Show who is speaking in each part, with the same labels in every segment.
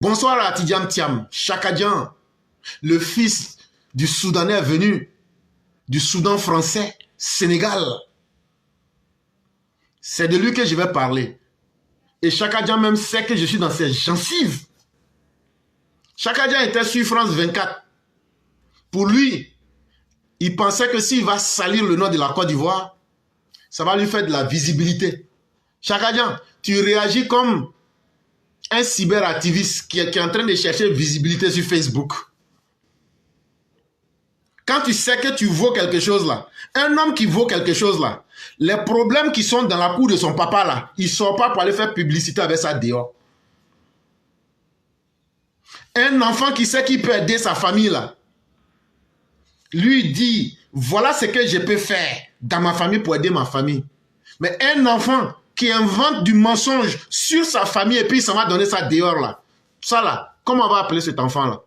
Speaker 1: Bonsoir à Tidiam Thiam, Chakadian, le fils du Soudanais venu du Soudan français, Sénégal. C'est de lui que je vais parler. Et Chakadian même sait que je suis dans ses gencives. Chakadian était sur France 24. Pour lui, il pensait que s'il va salir le nom de la Côte d'Ivoire, ça va lui faire de la visibilité. Chakadian, tu réagis comme un cyberactiviste qui est en train de chercher visibilité sur Facebook. Quand tu sais que tu vaux quelque chose là, un homme qui vaut quelque chose là, les problèmes qui sont dans la cour de son papa là, il ne sort pas pour aller faire publicité avec ça dehors. Un enfant qui sait qu'il peut aider sa famille là, lui dit, voilà ce que je peux faire dans ma famille pour aider ma famille. Mais un enfant qui invente du mensonge sur sa famille et puis il s'en va donner ça dehors là, ça là, comment on va appeler cet enfant là?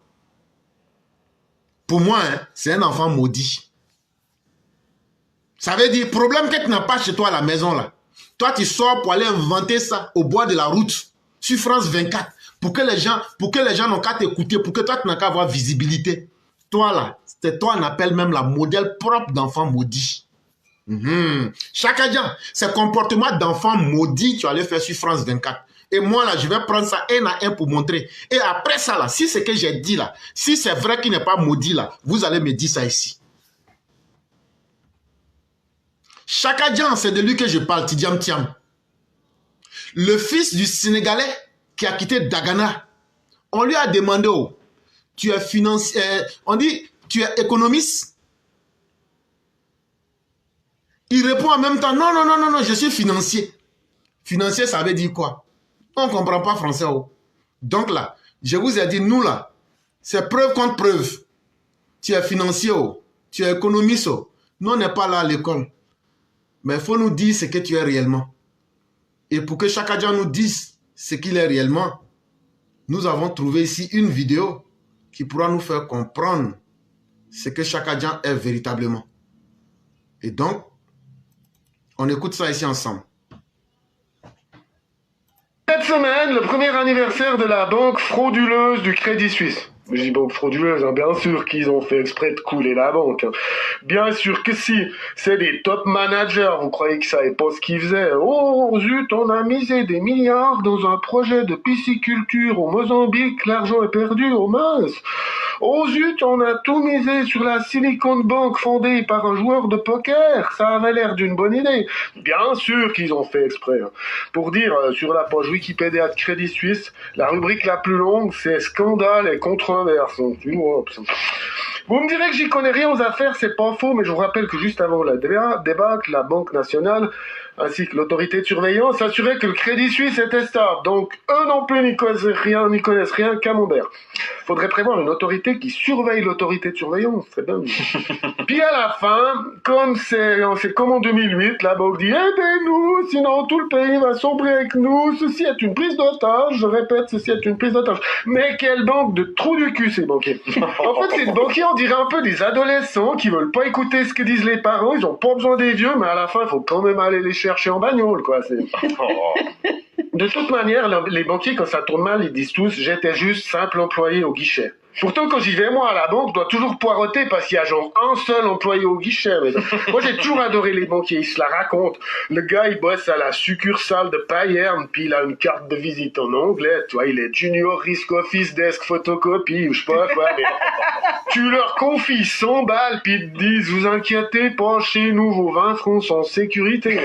Speaker 1: Pour moi, hein, c'est un enfant maudit. Ça veut dire, problème que tu n'as pas chez toi à la maison là. Toi, tu sors pour aller inventer ça au bord de la route, sur France 24, pour que les gens n'ont qu'à t'écouter, pour que toi, tu n'as qu'à avoir visibilité. Toi là, c'est toi, on appelle même la modèle propre d'enfant maudit. Chakadian, ce comportement d'enfant maudit, tu allais faire sur France 24. Et moi, là, je vais prendre ça un à un pour montrer. Et après ça, là, si ce que j'ai dit, là, si c'est vrai qu'il n'est pas maudit, là, vous allez me dire ça ici. Chakadian, c'est de lui que je parle, Tidiam Thiam. Le fils du Sénégalais qui a quitté Dagana. On lui a demandé, oh, tu es financier, on dit, tu es économiste? Il répond en même temps, non, non, non, non, non, je suis financier. Financier, ça veut dire quoi? On ne comprend pas français. Oh. Donc là, je vous ai dit, nous là, c'est preuve contre preuve. Tu es financier, oh. Tu es économiste. Oh. Nous, on n'est pas là à l'école. Mais il faut nous dire ce que tu es réellement. Et pour que Chakadian nous dise ce qu'il est réellement, nous avons trouvé ici une vidéo qui pourra nous faire comprendre ce que Chakadian est véritablement. Et donc, on écoute ça ici ensemble.
Speaker 2: Cette semaine, le premier anniversaire de la banque frauduleuse du Crédit Suisse. Je dis banque frauduleuse, hein, bien sûr qu'ils ont fait exprès de couler la banque. Hein. Bien sûr que si, c'est des top managers, vous croyez qu'ils savaient pas ce qu'ils faisaient. Oh zut, on a misé des milliards dans un projet de pisciculture au Mozambique, l'argent est perdu, oh mince. Oh zut, on a tout misé sur la Silicon Bank fondée par un joueur de poker, ça avait l'air d'une bonne idée. Bien sûr qu'ils ont fait exprès. Hein. Pour dire, sur la page Wikipédia de Crédit Suisse, la rubrique la plus longue, c'est scandale et controverse. Tu vois, vous me direz que j'y connais rien aux affaires, c'est pas faux, mais je vous rappelle que juste avant la débâcle, la Banque nationale ainsi que l'autorité de surveillance assuraient que le Crédit Suisse était stable. Donc, eux non plus n'y connaissent rien Camembert. Faudrait prévoir une autorité qui surveille l'autorité de surveillance, c'est bien. Puis à la fin, comme c'est comme en 2008, la banque dit « Aidez-nous, sinon tout le pays va sombrer avec nous, ceci est une prise d'otage, je répète, ceci est une prise d'otage. » Mais quelle banque de trous du cul, ces banquiers. En fait, ces banquiers, on dirait un peu des adolescents qui veulent pas écouter ce que disent les parents, ils ont pas besoin des vieux, mais à la fin, il faut quand même aller les chercher en bagnole, quoi. De toute manière, les banquiers, quand ça tourne mal, ils disent tous « J'étais juste simple employé au guichet ». Pourtant, quand j'y vais, moi, à la banque, je dois toujours poireauter parce qu'il y a genre un seul employé au guichet. Mais moi, j'ai toujours adoré les banquiers, ils se la racontent. Le gars, il bosse à la succursale de Payerne, puis il a une carte de visite en anglais, tu vois, il est Junior Risk Office Desk Photocopy, ou je sais pas quoi, mais tu leur confies 100 balles, puis ils te disent, vous inquiétez pas, chez nous, vos 20 francs sont en sécurité.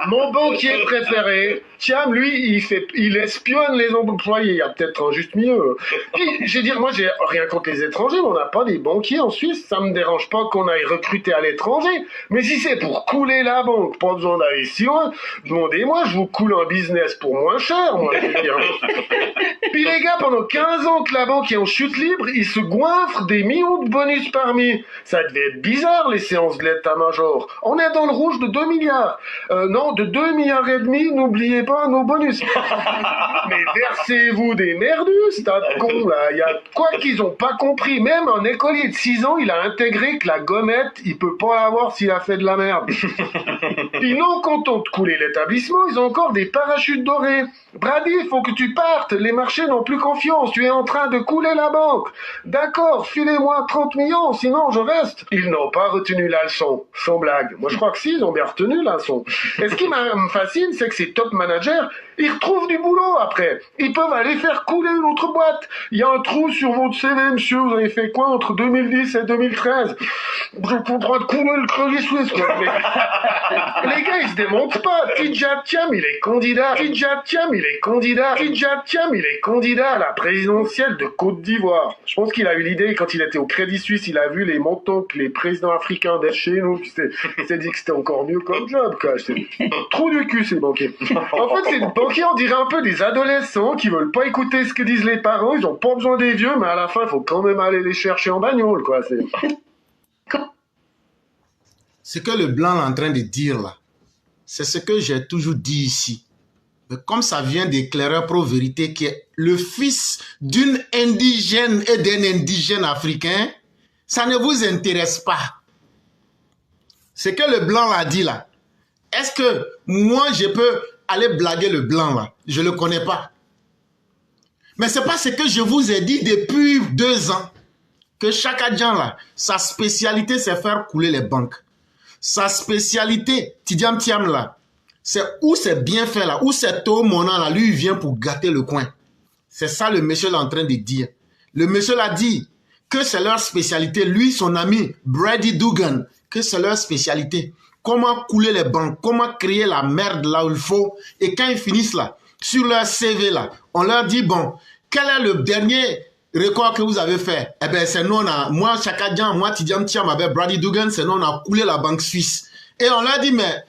Speaker 2: Mon banquier préféré, Thiam, lui, il espionne les employés. Il y a peut-être un juste milieu. Puis, je veux dire, moi, j'ai rien contre les étrangers, mais on n'a pas des banquiers en Suisse. Ça me dérange pas qu'on aille recruter à l'étranger. Mais si c'est pour couler la banque, pas besoin d'aller si loin, demandez-moi, je vous coule un business pour moins cher, moi, je veux dire. Puis les gars, pendant 15 ans que la banque est en chute libre, ils se goinfrent des millions de bonus parmi. Ça devait être bizarre, les séances de l'état-major. On est dans le rouge de 2 milliards. Non, de 2 milliards et demi, n'oubliez pas nos bonus. Mais versez-vous des merdus, tas de cons, là. Il y a quoi qu'ils ont pas compris. Même un écolier de 6 ans, il a intégré que la gommette, il peut pas l'avoir s'il a fait de la merde. Puis non contents de couler l'établissement, ils ont encore des parachutes dorés. Brady, il faut que tu partes. Les marchés n'ont plus confiance. Tu es en train de couler la banque. D'accord, filez-moi 30 millions, sinon je reste. Ils n'ont pas retenu la leçon. Sans blague. Moi, je crois que si, ils ont bien retenu la leçon. Et ce qui me fascine, c'est que ces top managers, ils retrouvent du boulot après. Ils peuvent aller faire couler une autre boîte. Il y a un trou sur votre CV, monsieur. Vous avez fait quoi entre 2010 et 2013? Je comprends de couler le Crédit Suisse, quoi. Mais... les gars, ils se démontent pas. Tidjat Thiam, il est candidat. Tidjat Thiam, il est candidat. Tidjat Thiam, il est candidat à la présidentielle de Côte d'Ivoire. Je pense qu'il a eu l'idée quand il était au Crédit Suisse. Il a vu les montants que les présidents africains d'être chez nous. Il s'est dit que c'était encore mieux comme job, quoi. Trop du cul, ces banquiers. En fait, ces banquiers, on dirait un peu des adolescents qui veulent pas écouter ce que disent les parents. Ils ont pas besoin des vieux, mais à la fin, il faut quand même aller les chercher en bagnole, quoi.
Speaker 1: Ce que le blanc est en train de dire là, c'est ce que j'ai toujours dit ici. Mais comme ça vient d'éclaireur pro-vérité qui est le fils d'une indigène et d'un indigène africain, ça ne vous intéresse pas. Ce que le blanc a dit là, est-ce que moi je peux aller blaguer le blanc là? Je ne le connais pas. Mais c'est pas ce que je vous ai dit depuis 2 ans. Que Chaka Dian là, sa spécialité c'est faire couler les banques. Sa spécialité, Tidjam Thiam là, c'est où c'est bien fait là, où c'est tôt monant là, lui il vient pour gâter le coin. C'est ça le monsieur là en train de dire. Le monsieur l'a dit que c'est leur spécialité, lui son ami Brady Dugan, que c'est leur spécialité. Comment couler les banques, comment créer la merde là où il faut. Et quand ils finissent là, sur leur CV là, on leur dit bon, quel est le dernier record que vous avez fait? Eh bien, c'est nous, moi, Chaka Dian, moi, Tidjam Thiam avec Brady Dugan, c'est nous, on a coulé la banque suisse. Et on leur dit, mais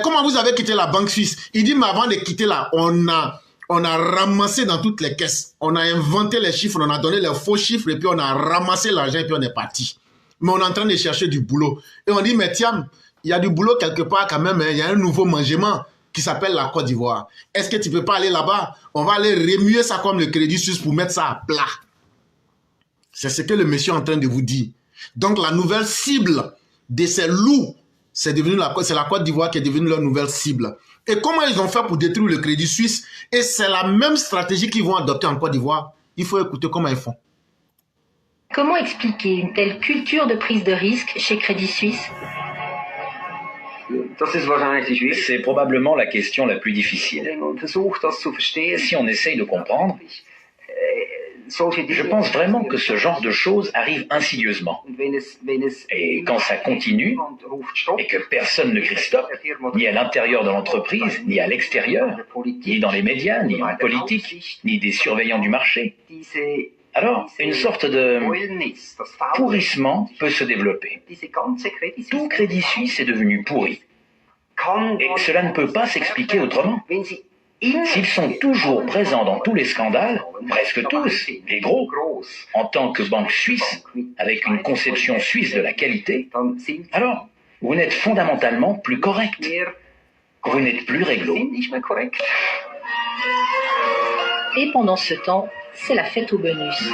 Speaker 1: comment vous avez quitté la banque suisse? Il dit, mais avant de quitter là, on a ramassé dans toutes les caisses. On a inventé les chiffres, on a donné les faux chiffres, et puis on a ramassé l'argent, et puis on est parti. Mais on est en train de chercher du boulot. Et on dit, mais Thiam, il y a du boulot quelque part quand même, hein, il y a un nouveau mangement qui s'appelle la Côte d'Ivoire. Est-ce que tu peux pas aller là-bas? On va aller remuer ça comme le Crédit Suisse pour mettre ça à plat. C'est ce que le monsieur est en train de vous dire. Donc la nouvelle cible de ces loups, c'est la Côte d'Ivoire qui est devenue leur nouvelle cible. Et comment ils ont fait pour détruire le Crédit Suisse? Et c'est la même stratégie qu'ils vont adopter en Côte d'Ivoire. Il faut écouter comment ils font.
Speaker 3: Comment expliquer une telle culture de prise de risque chez Crédit Suisse?
Speaker 4: C'est probablement la question la plus difficile. Si on essaye de comprendre, je pense vraiment que ce genre de choses arrive insidieusement. Et quand ça continue, et que personne ne crie stop, ni à l'intérieur de l'entreprise, ni à l'extérieur, ni dans les médias, ni en politique, ni des surveillants du marché, alors une sorte de pourrissement peut se développer. Tout Crédit Suisse est devenu pourri. Et cela ne peut pas s'expliquer autrement. S'ils sont toujours présents dans tous les scandales, presque tous, les gros, en tant que banque suisse, avec une conception suisse de la qualité, alors vous n'êtes fondamentalement plus correct. Vous n'êtes plus réglo.
Speaker 3: Et pendant ce temps, c'est la fête aux bonus.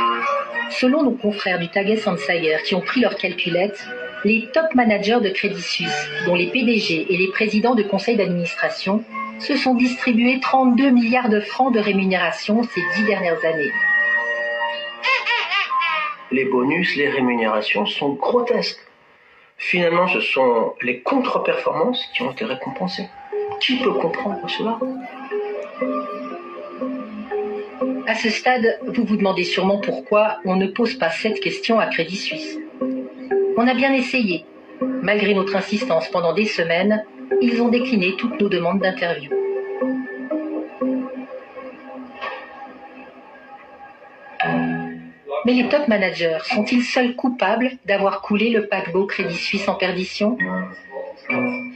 Speaker 3: Selon nos confrères du Tages-Anzeiger qui ont pris leurs calculettes, les top managers de Crédit Suisse, dont les PDG et les présidents de conseil d'administration, se sont distribués 32 milliards de francs de rémunération ces 10 dernières années.
Speaker 5: Les bonus, les rémunérations sont grotesques. Finalement, ce sont les contre-performances qui ont été récompensées. Qui peut comprendre cela?
Speaker 3: À ce stade, vous vous demandez sûrement pourquoi on ne pose pas cette question à Crédit Suisse. On a bien essayé. Malgré notre insistance pendant des semaines, ils ont décliné toutes nos demandes d'interview. Mais les top managers sont-ils seuls coupables d'avoir coulé le paquebot Crédit Suisse en perdition?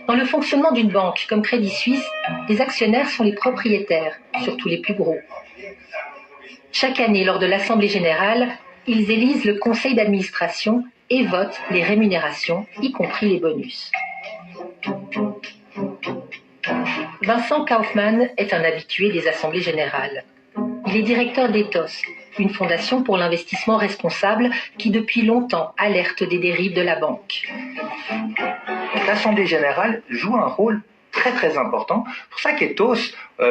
Speaker 3: Dans le fonctionnement d'une banque comme Crédit Suisse, les actionnaires sont les propriétaires, surtout les plus gros. Chaque année, lors de l'Assemblée générale, ils élisent le conseil d'administration et votent les rémunérations, y compris les bonus. Vincent Kaufmann est un habitué des assemblées générales. Il est directeur d'Ethos, une fondation pour l'investissement responsable qui depuis longtemps alerte des dérives de la banque.
Speaker 5: L'Assemblée générale joue un rôle
Speaker 4: très très important. C'est pour ça qu'Ethos,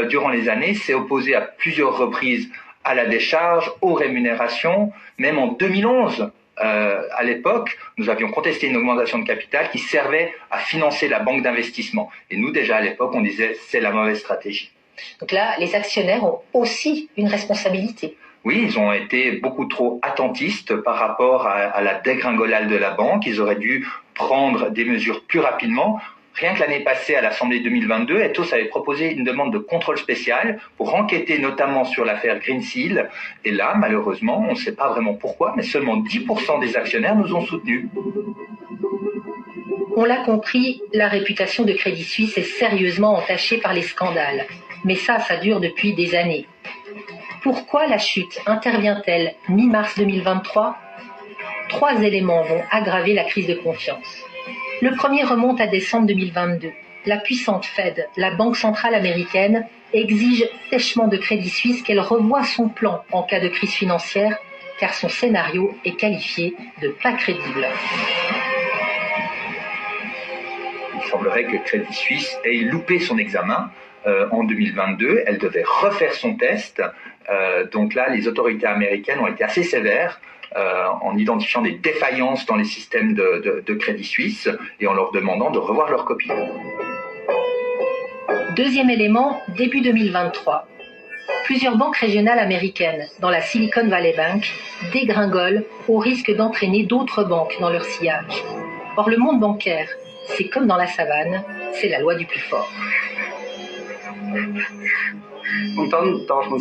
Speaker 4: durant les années, s'est opposé à plusieurs reprises à la décharge, aux rémunérations, même en 2011. À l'époque, nous avions contesté une augmentation de capital qui servait à financer la banque d'investissement. Et nous, déjà à l'époque, on disait c'est la mauvaise stratégie.
Speaker 3: Donc là, les actionnaires ont aussi une responsabilité.
Speaker 4: Oui, ils ont été beaucoup trop attentistes par rapport à la dégringolade de la banque. Ils auraient dû prendre des mesures plus rapidement. Rien que l'année passée, à l'Assemblée 2022, Ethos avait proposé une demande de contrôle spécial pour enquêter notamment sur l'affaire Greensill. Et là, malheureusement, on ne sait pas vraiment pourquoi, mais seulement 10% des actionnaires nous ont soutenus.
Speaker 3: On l'a compris, la réputation de Crédit Suisse est sérieusement entachée par les scandales. Mais ça dure depuis des années. Pourquoi la chute intervient-elle mi-mars 2023 ? 3 éléments vont aggraver la crise de confiance. Le premier remonte à décembre 2022. La puissante Fed, la banque centrale américaine, exige sèchement de Crédit Suisse qu'elle revoie son plan en cas de crise financière, car son scénario est qualifié de pas crédible.
Speaker 4: Il semblerait que Crédit Suisse ait loupé son examen en 2022. Elle devait refaire son test. Donc là, les autorités américaines ont été assez sévères en identifiant des défaillances dans les systèmes de Crédit Suisse et en leur demandant de revoir leur copie.
Speaker 3: Deuxième élément, début 2023. Plusieurs banques régionales américaines, dans la Silicon Valley Bank, dégringolent au risque d'entraîner d'autres banques dans leur sillage. Or, le monde bancaire, c'est comme dans la savane, c'est la loi du plus fort.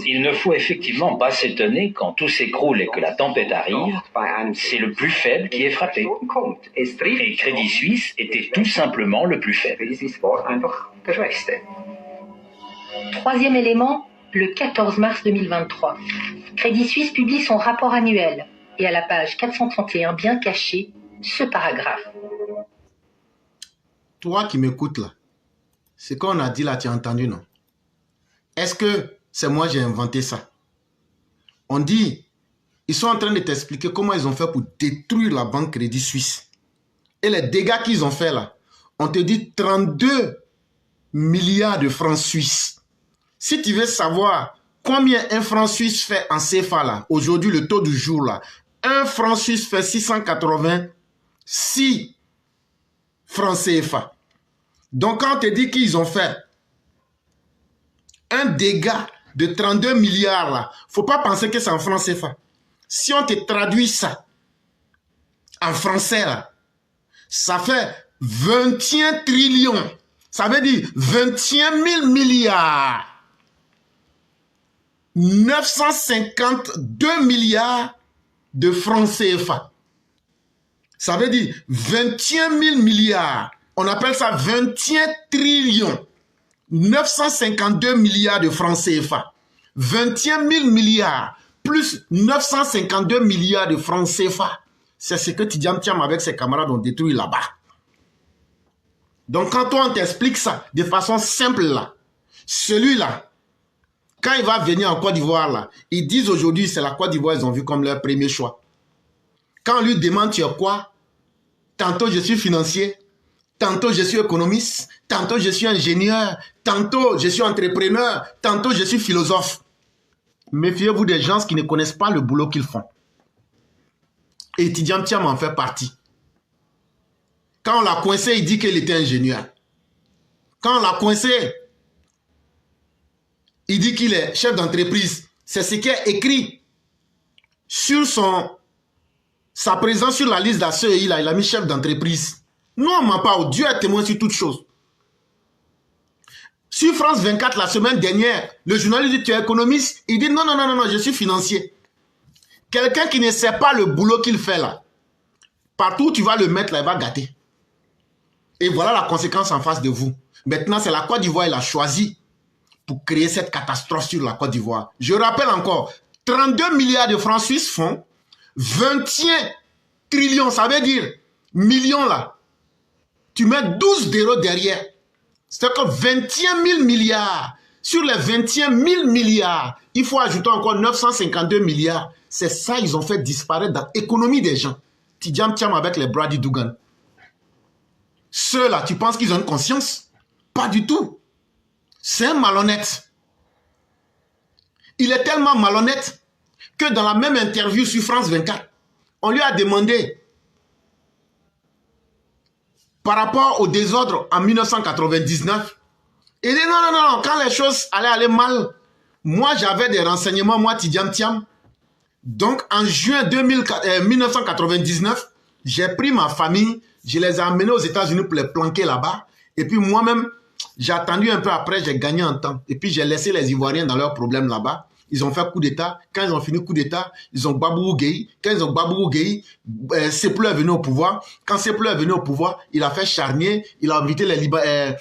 Speaker 4: Il ne faut effectivement pas s'étonner quand tout s'écroule et que la tempête arrive, c'est le plus faible qui est frappé. Et Crédit Suisse était tout simplement le plus faible.
Speaker 3: Troisième élément, le 14 mars 2023. Crédit Suisse publie son rapport annuel et à la page 431, bien caché, ce paragraphe.
Speaker 1: Toi qui m'écoutes là, ce qu'on a dit là, tu as entendu, non? Est-ce que c'est moi qui ai inventé ça? On dit, ils sont en train de t'expliquer comment ils ont fait pour détruire la banque Crédit Suisse. Et les dégâts qu'ils ont fait là, on te dit 32 milliards de francs suisses. Si tu veux savoir combien un franc suisse fait en CFA là, aujourd'hui le taux du jour là, un franc suisse fait 686 francs CFA. Donc quand on te dit qu'ils ont fait un dégât de 32 milliards là, faut pas penser que c'est en francs CFA. Si on te traduit ça en français là, ça fait 21 trillions. Ça veut dire 21 000 milliards. 952 milliards de francs CFA. Ça veut dire 21 000 milliards. On appelle ça 21 trillions. 952 milliards de francs CFA. 21 000 milliards plus 952 milliards de francs CFA. C'est ce que Tidjam Thiam avec ses camarades ont détruit là-bas. Donc quand on t'explique ça de façon simple là, celui-là, quand il va venir en Côte d'Ivoire là, ils disent aujourd'hui c'est la Côte d'Ivoire, ils ont vu comme leur premier choix. Quand on lui demande tu es quoi, tantôt je suis financier, tantôt je suis économiste, tantôt je suis ingénieur, tantôt je suis entrepreneur, tantôt je suis philosophe. Méfiez-vous des gens qui ne connaissent pas le boulot qu'ils font. Et Tidjam Thiam en fait partie. Quand on l'a coincé, il dit qu'il était ingénieur. Quand on l'a coincé, il dit qu'il est chef d'entreprise. C'est ce qui est écrit sur sa présence sur la liste d'ACEI. Il a mis chef d'entreprise. Nous, on ne ment pas. Dieu est témoin sur toutes choses. Sur France 24, la semaine dernière, le journaliste dit tu es économiste. Il dit non, je suis financier. Quelqu'un qui ne sait pas le boulot qu'il fait là, partout où tu vas le mettre là, il va gâter. Et voilà la conséquence en face de vous. Maintenant, c'est la Côte d'Ivoire, il a choisi pour créer cette catastrophe sur la Côte d'Ivoire. Je rappelle encore, 32 milliards de francs suisses font 21 trillions, ça veut dire millions là. Tu mets 12 zéros derrière. C'est que 21 000 milliards. Sur les 21 000 milliards, il faut ajouter encore 952 milliards. C'est ça, ils ont fait disparaître dans l'économie des gens. Tidjam Thiam avec les Brady Dougan. Ceux-là, tu penses qu'ils ont une conscience? Pas du tout. C'est un malhonnête. Il est tellement malhonnête que dans la même interview sur France 24, on lui a demandé par rapport au désordre en 1999. Il dit non, quand les choses allaient aller mal, moi j'avais des renseignements, moi Tidiane Thiam. Donc en juin 1999, j'ai pris ma famille, je les ai emmenés aux États-Unis pour les planquer là-bas. Et puis moi-même, j'ai attendu un peu après, j'ai gagné un temps. Et puis j'ai laissé les Ivoiriens dans leurs problèmes là-bas. Ils ont fait coup d'État. Quand ils ont fini coup d'État, ils ont Gbagbo Gueye. Quand ils ont Gbagbo Gueye, Seplou est venu au pouvoir. Quand Seplou est venu au pouvoir, il a fait charnier. Il a invité les Libanais.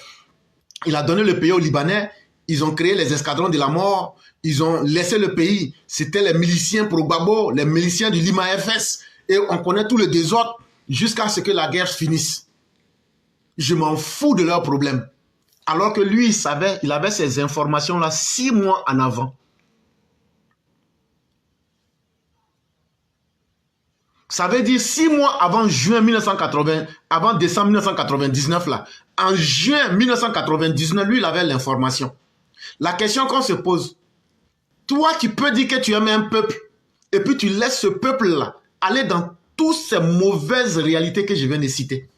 Speaker 1: Il a donné le pays aux Libanais. Ils ont créé les escadrons de la mort. Ils ont laissé le pays. C'était les miliciens pro Gbagbo, les miliciens du Lima FS. Et on connaît tout le désordre jusqu'à ce que la guerre finisse. Je m'en fous de leurs problèmes. Alors que lui, il savait, il avait ces informations-là 6 mois en avant. Ça veut dire 6 mois avant juin 1980, avant décembre 1999 là. En juin 1999, lui, il avait l'information. La question qu'on se pose, toi, tu peux dire que tu aimes un peuple et puis tu laisses ce peuple-là aller dans toutes ces mauvaises réalités que je viens de citer.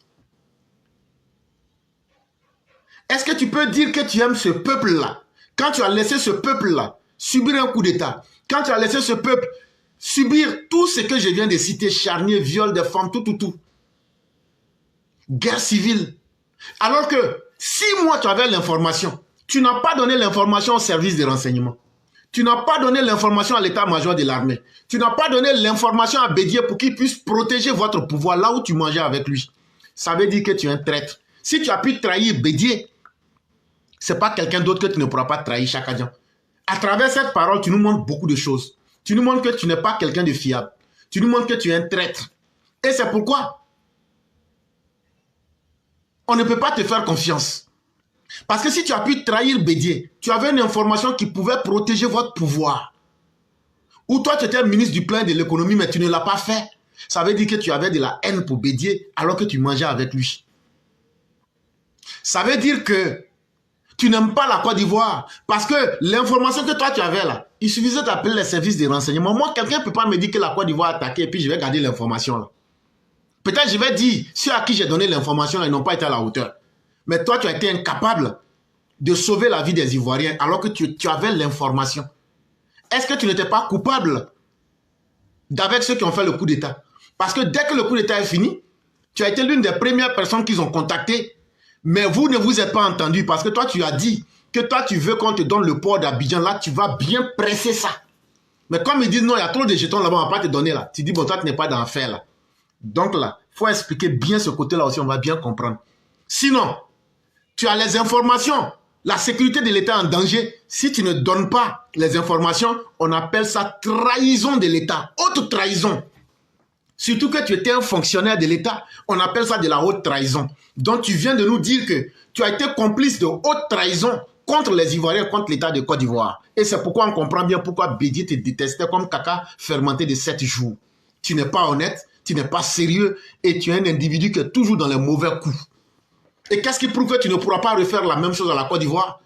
Speaker 1: Est-ce que tu peux dire que tu aimes ce peuple-là quand tu as laissé ce peuple-là subir un coup d'État, quand tu as laissé ce peuple subir tout ce que je viens de citer, charnier, viol des femmes, tout. Guerre civile. Alors que 6 mois tu avais l'information, tu n'as pas donné l'information au service de renseignement. Tu n'as pas donné l'information à l'état-major de l'armée. Tu n'as pas donné l'information à Bédié pour qu'il puisse protéger votre pouvoir là où tu mangeais avec lui. Ça veut dire que tu es un traître. Si tu as pu trahir Bédié, ce n'est pas quelqu'un d'autre que tu ne pourras pas trahir, Chakadian. À travers cette parole, tu nous montres beaucoup de choses. Tu nous montres que tu n'es pas quelqu'un de fiable. Tu nous montres que tu es un traître. Et c'est pourquoi on ne peut pas te faire confiance. Parce que si tu as pu trahir Bédié, tu avais une information qui pouvait protéger votre pouvoir. Ou toi, tu étais ministre du plan de l'économie, mais tu ne l'as pas fait. Ça veut dire que tu avais de la haine pour Bédié alors que tu mangeais avec lui. Ça veut dire que tu n'aimes pas la Côte d'Ivoire. Parce que l'information que toi tu avais là, il suffisait d'appeler les services de renseignement. Moi, quelqu'un ne peut pas me dire que la Côte d'Ivoire a attaqué et puis je vais garder l'information là. Peut-être je vais dire, ceux à qui j'ai donné l'information là, ils n'ont pas été à la hauteur. Mais toi, tu as été incapable de sauver la vie des Ivoiriens alors que tu avais l'information. Est-ce que tu n'étais pas coupable d'avec ceux qui ont fait le coup d'État? Parce que dès que le coup d'État est fini, tu as été l'une des premières personnes qu'ils ont contactées. Mais vous ne vous êtes pas entendu parce que toi, tu as dit que toi, tu veux qu'on te donne le port d'Abidjan. Là, tu vas bien presser ça. Mais comme ils disent, non, il y a trop de jetons là-bas, on ne va pas te donner là. Tu dis, bon, toi, tu n'es pas dans l'affaire là. Donc là, il faut expliquer bien ce côté-là aussi, on va bien comprendre. Sinon, tu as les informations. La sécurité de l'État en danger. Si tu ne donnes pas les informations, on appelle ça trahison de l'État. Haute trahison. Surtout que tu étais un fonctionnaire de l'État, on appelle ça de la haute trahison. Donc tu viens de nous dire que tu as été complice de haute trahison contre les Ivoiriens, contre l'État de Côte d'Ivoire. Et c'est pourquoi on comprend bien pourquoi Bédié te détestait comme caca fermenté de 7 jours. Tu n'es pas honnête, tu n'es pas sérieux et tu es un individu qui est toujours dans les mauvais coups. Et qu'est-ce qui prouve que tu ne pourras pas refaire la même chose à la Côte d'Ivoire?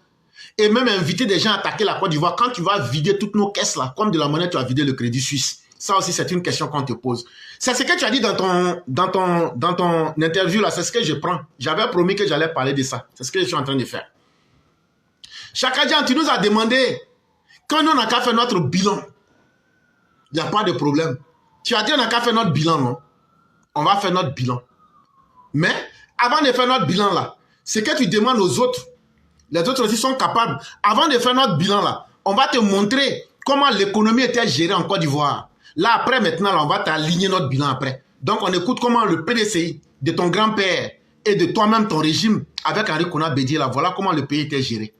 Speaker 1: Et même inviter des gens à attaquer la Côte d'Ivoire quand tu vas vider toutes nos caisses là, comme de la monnaie tu as vidé le Crédit Suisse. Ça aussi, c'est une question qu'on te pose. C'est ce que tu as dit dans ton interview là, c'est ce que je prends. J'avais promis que j'allais parler de ça. C'est ce que je suis en train de faire. Chakadian, tu nous as demandé, quand on n'a qu'à faire notre bilan, il n'y a pas de problème. Tu as dit on n'a qu'à faire notre bilan, non? On va faire notre bilan. Mais, avant de faire notre bilan là, c'est que tu demandes aux autres, les autres aussi sont capables, avant de faire notre bilan là, on va te montrer comment l'économie était gérée en Côte d'Ivoire. Là, après, maintenant, là, on va t'aligner notre bilan après. Donc, on écoute comment le PDCI de ton grand-père et de toi-même, ton régime, avec Henri Konan Bédié, là, voilà comment le pays était géré.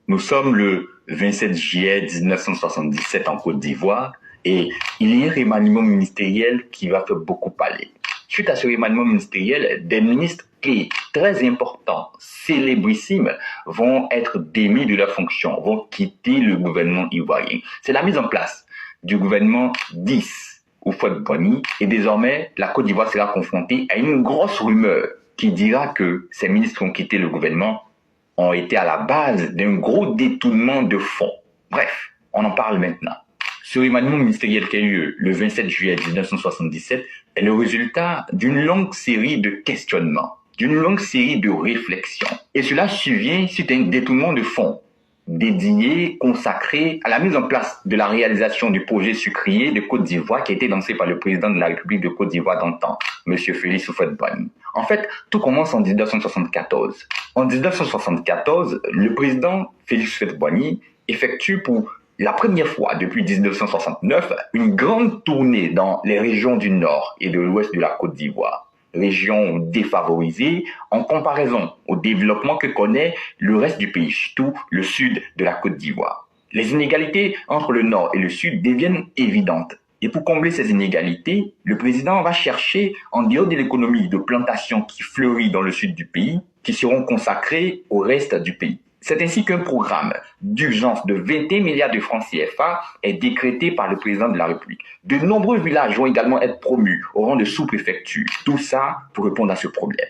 Speaker 6: Nous sommes le 27 juillet 1977 en Côte d'Ivoire et il y a un remaniement ministériel qui va faire beaucoup parler. Suite à ce remaniement ministériel, des ministres clés très importants, célébrissimes, vont être démis de leur fonction, vont quitter le gouvernement ivoirien. C'est la mise en place du gouvernement 10, Houphouët-Boigny, et désormais, la Côte d'Ivoire sera confrontée à une grosse rumeur qui dira que ces ministres qui ont quitté le gouvernement ont été à la base d'un gros détournement de fonds. Bref, on en parle maintenant. Ce remaniement ministériel qui a eu lieu le 27 juillet 1977 est le résultat d'une longue série de questionnements, d'une longue série de réflexions. Et cela survient suite à un détournement de fonds dédié, consacré à la mise en place de la réalisation du projet sucrier de Côte d'Ivoire qui a été lancé par le président de la République de Côte d'Ivoire d'antan, M. Félix Houphouët-Boigny. En fait, tout commence en 1974. En 1974, le président Félix Houphouët-Boigny effectue pour la première fois depuis 1969 une grande tournée dans les régions du nord et de l'ouest de la Côte d'Ivoire. Régions défavorisées en comparaison au développement que connaît le reste du pays, surtout le sud de la Côte d'Ivoire. Les inégalités entre le nord et le sud deviennent évidentes. Et pour combler ces inégalités, le président va chercher, en dehors de l'économie de plantation qui fleurit dans le sud du pays, qui seront consacrées au reste du pays. C'est ainsi qu'un programme d'urgence de 21 milliards de francs CFA est décrété par le président de la République. De nombreux villages vont également être promus au rang de sous-préfecture. Tout ça pour répondre à ce problème.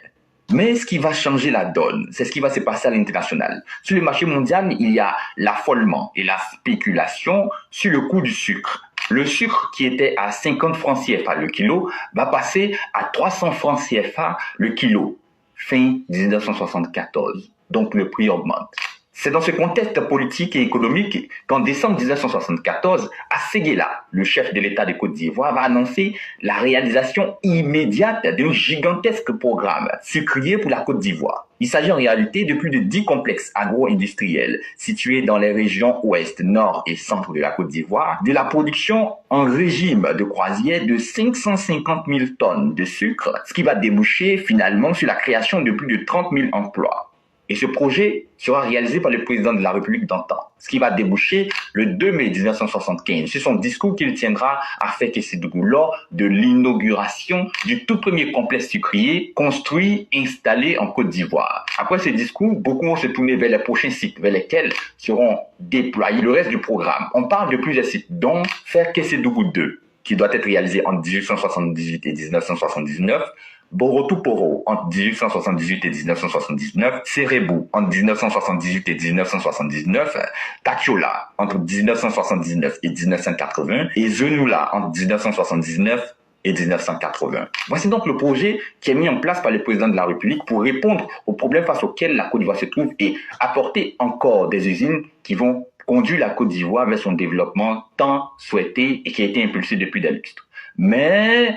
Speaker 6: Mais ce qui va changer la donne, c'est ce qui va se passer à l'international. Sur le marché mondial, il y a l'affolement et la spéculation sur le coût du sucre. Le sucre qui était à 50 francs CFA le kilo va passer à 300 francs CFA le kilo. Fin 1974. Donc le prix augmente. C'est dans ce contexte politique et économique qu'en décembre 1974, Asséguéla, le chef de l'État de Côte d'Ivoire, va annoncer la réalisation immédiate d'un gigantesque programme sucrier pour la Côte d'Ivoire. Il s'agit en réalité de plus de 10 complexes agro-industriels situés dans les régions ouest, nord et centre de la Côte d'Ivoire, de la production en régime de croisière de 550 000 tonnes de sucre, ce qui va déboucher finalement sur la création de plus de 30 000 emplois. Et ce projet sera réalisé par le président de la République d'antan, ce qui va déboucher le 2 mai 1975 sur son discours qu'il tiendra à Fès-Késédougou lors de l'inauguration du tout premier complexe sucrier construit et installé en Côte d'Ivoire. Après ce discours, beaucoup vont se tourner vers les prochains sites vers lesquels seront déployés le reste du programme. On parle de plusieurs sites, dont Fès-Késédougou 2, qui doit être réalisé en 1878 et 1979, Borotouporo entre 1878 et 1979, Sérebou entre 1978 et 1979, Takiola entre 1979 et 1980 et Zenoula entre 1979 et 1980. Voici donc le projet qui est mis en place par le président de la République pour répondre aux problèmes face auxquels la Côte d'Ivoire se trouve et apporter encore des usines qui vont conduire la Côte d'Ivoire vers son développement tant souhaité et qui a été impulsé depuis des lustres. Mais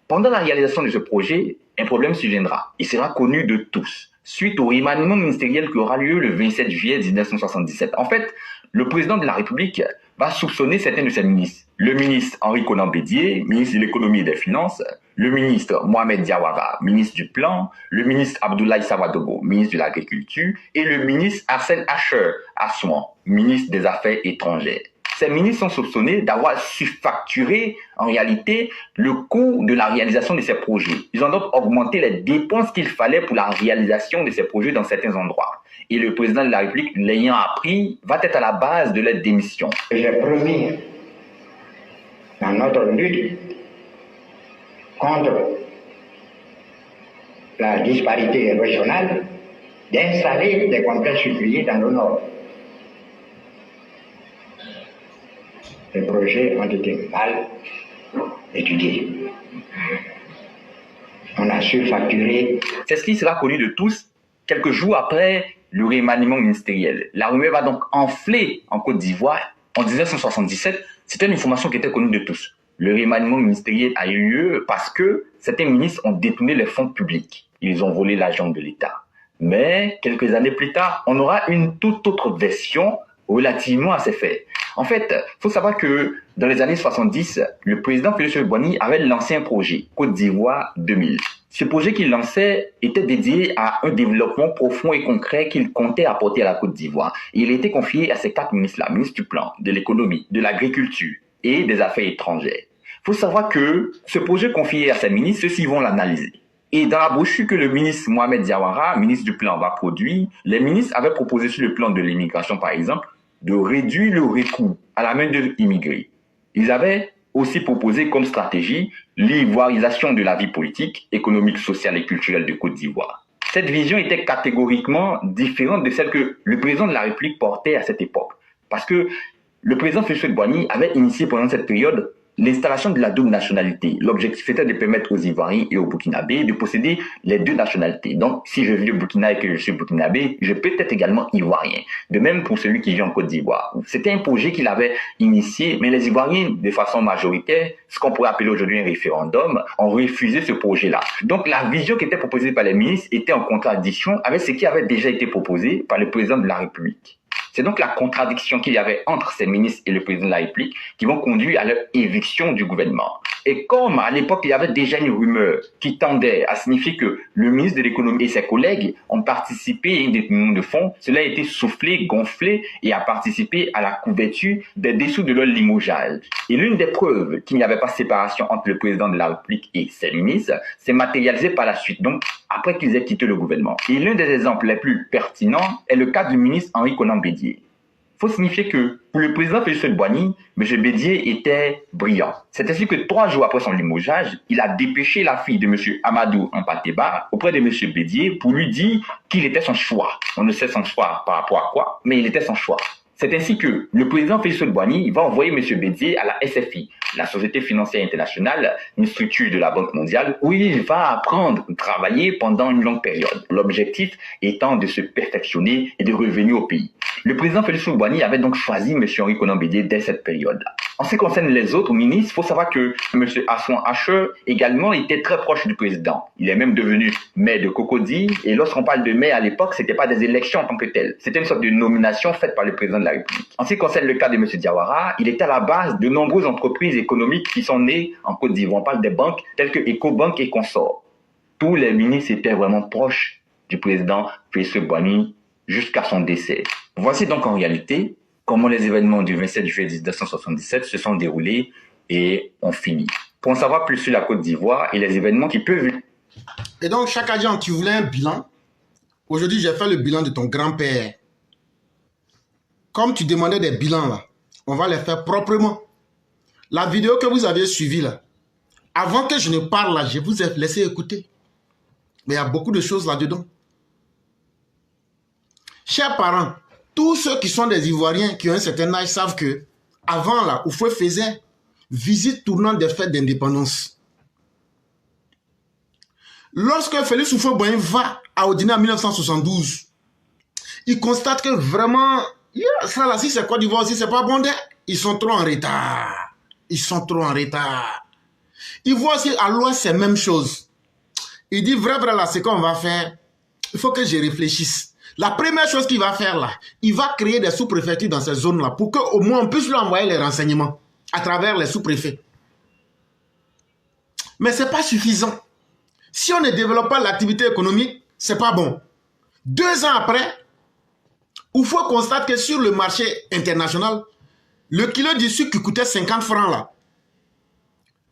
Speaker 6: pendant la réalisation de ce projet, un problème surviendra. Il sera connu de tous. Suite au remaniement ministériel qui aura lieu le 27 juillet 1977. En fait, le président de la République va soupçonner certains de ses ministres. Le ministre Henri Konan Bédié, ministre de l'économie et des finances, le ministre Mohamed Diawara, ministre du plan, le ministre Abdoulaye Sawadogo, ministre de l'agriculture, et le ministre Arsène Asher Assouan, ministre des Affaires étrangères. Ces ministres sont soupçonnés d'avoir surfacturé en réalité le coût de la réalisation de ces projets. Ils ont donc augmenté les dépenses qu'il fallait pour la réalisation de ces projets dans certains endroits. Et le président de la République, l'ayant appris, va être à la base de leur démission.
Speaker 7: J'ai promis dans notre lutte contre la disparité régionale d'installer des complexes sucriers dans le nord. Les projets ont été mal étudiés. On a surfacturé.
Speaker 6: C'est ce qui sera connu de tous quelques jours après le remaniement ministériel. La rumeur va donc enfler en Côte d'Ivoire en 1977. C'était une information qui était connue de tous. Le remaniement ministériel a eu lieu parce que certains ministres ont détourné les fonds publics. Ils ont volé l'argent de l'État. Mais quelques années plus tard, on aura une toute autre version relativement à ces faits. En fait, il faut savoir que dans les années 70, le président Félix Houphouët-Boigny avait lancé un projet, Côte d'Ivoire 2000. Ce projet qu'il lançait était dédié à un développement profond et concret qu'il comptait apporter à la Côte d'Ivoire. Il était confié à ces 4 ministres-là, ministre du plan, de l'économie, de l'agriculture et des affaires étrangères. Il faut savoir que ce projet confié à ces ministres, ceux-ci vont l'analyser. Et dans la brochure que le ministre Mohamed Diawara, ministre du plan, va produire, les ministres avaient proposé sur le plan de l'immigration, par exemple, de réduire le recours à la main-d'œuvre immigrée. Ils avaient aussi proposé comme stratégie l'ivoirisation de la vie politique, économique, sociale et culturelle de Côte d'Ivoire. Cette vision était catégoriquement différente de celle que le président de la République portait à cette époque. Parce que le président Félix Houphouët-Boigny avait initié pendant cette période l'installation de la double nationalité. L'objectif était de permettre aux Ivoiriens et aux Burkinabés de posséder les deux nationalités. Donc, si je vis au Burkina et que je suis burkinabé, je peux être également ivoirien. De même pour celui qui vit en Côte d'Ivoire. C'était un projet qu'il avait initié, mais les Ivoiriens, de façon majoritaire, ce qu'on pourrait appeler aujourd'hui un référendum, ont refusé ce projet-là. Donc, la vision qui était proposée par les ministres était en contradiction avec ce qui avait déjà été proposé par le président de la République. C'est donc la contradiction qu'il y avait entre ces ministres et le président de la République qui vont conduire à leur éviction du gouvernement. Et comme à l'époque, il y avait déjà une rumeur qui tendait à signifier que le ministre de l'économie et ses collègues ont participé à une détournement de fonds, cela a été soufflé, gonflé et a participé à la couverture des dessous de leur limogeage. Et l'une des preuves qu'il n'y avait pas séparation entre le président de la République et ses ministres s'est matérialisée par la suite, donc après qu'ils aient quitté le gouvernement. Et l'un des exemples les plus pertinents est le cas du ministre Henri Konan Bédié. Il faut signifier que pour le président Félix Houphouët-Boigny, M. Bédié était brillant. C'est ainsi que 3 jours après son limogeage, il a dépêché la fille de M. Amadou Mpateba auprès de M. Bédié pour lui dire qu'il était son choix. On ne sait son choix par rapport à quoi, mais il était son choix. C'est ainsi que le président Félix Houphouët-Boigny va envoyer M. Bédié à la SFI, la Société Financière Internationale, une structure de la Banque mondiale, où il va apprendre à travailler pendant une longue période. L'objectif étant de se perfectionner et de revenir au pays. Le président Félix Houphouët-Boigny avait donc choisi M. Henri Konan Bédié dès cette période-là. En ce qui concerne les autres ministres, il faut savoir que M. Assouan Ache également était très proche du président. Il est même devenu maire de Cocody, et lorsqu'on parle de maire à l'époque, c'était pas des élections en tant que telles. C'était une sorte de nomination faite par le président de la République. En ce qui concerne le cas de M. Diawara, il était à la base de nombreuses entreprises économiques qui sont nées en Côte d'Ivoire. On parle des banques telles que Ecobank et consorts. Tous les ministres étaient vraiment proches du président Félix Houphouët-Boigny jusqu'à son décès. Voici donc en réalité comment les événements du 27 juillet 1977 se sont déroulés et ont fini. Pour en savoir plus sur la Côte d'Ivoire et les événements qui peuvent...
Speaker 1: Et donc, Chakadjan, tu voulais un bilan. Aujourd'hui, j'ai fait le bilan de ton grand-père. Comme tu demandais des bilans, là, on va les faire proprement. La vidéo que vous aviez suivie, là, avant que je ne parle, là, je vous ai laissé écouter. Mais il y a beaucoup de choses là-dedans. Chers parents, tous ceux qui sont des Ivoiriens qui ont un certain âge savent que avant là, Houphouët faisait visite tournante des fêtes d'indépendance. Lorsque Félix Houphouët-Boigny va à Odina en 1972, il constate que vraiment, ça là, si c'est Côte d'Ivoire aussi, c'est pas bon. Ils sont trop en retard. Ils sont trop en retard. Il voit aussi à l'ouest, c'est la même chose. Il dit, vrai, là, c'est qu'on va faire. Il faut que je réfléchisse. La première chose qu'il va faire là, il va créer des sous-préfectures dans ces zones-là pour qu'au moins on puisse lui envoyer les renseignements à travers les sous-préfets. Mais ce n'est pas suffisant. Si on ne développe pas l'activité économique, ce n'est pas bon. 2 ans après, Houphouët constate que sur le marché international, le kilo de sucre qui coûtait 50 francs là,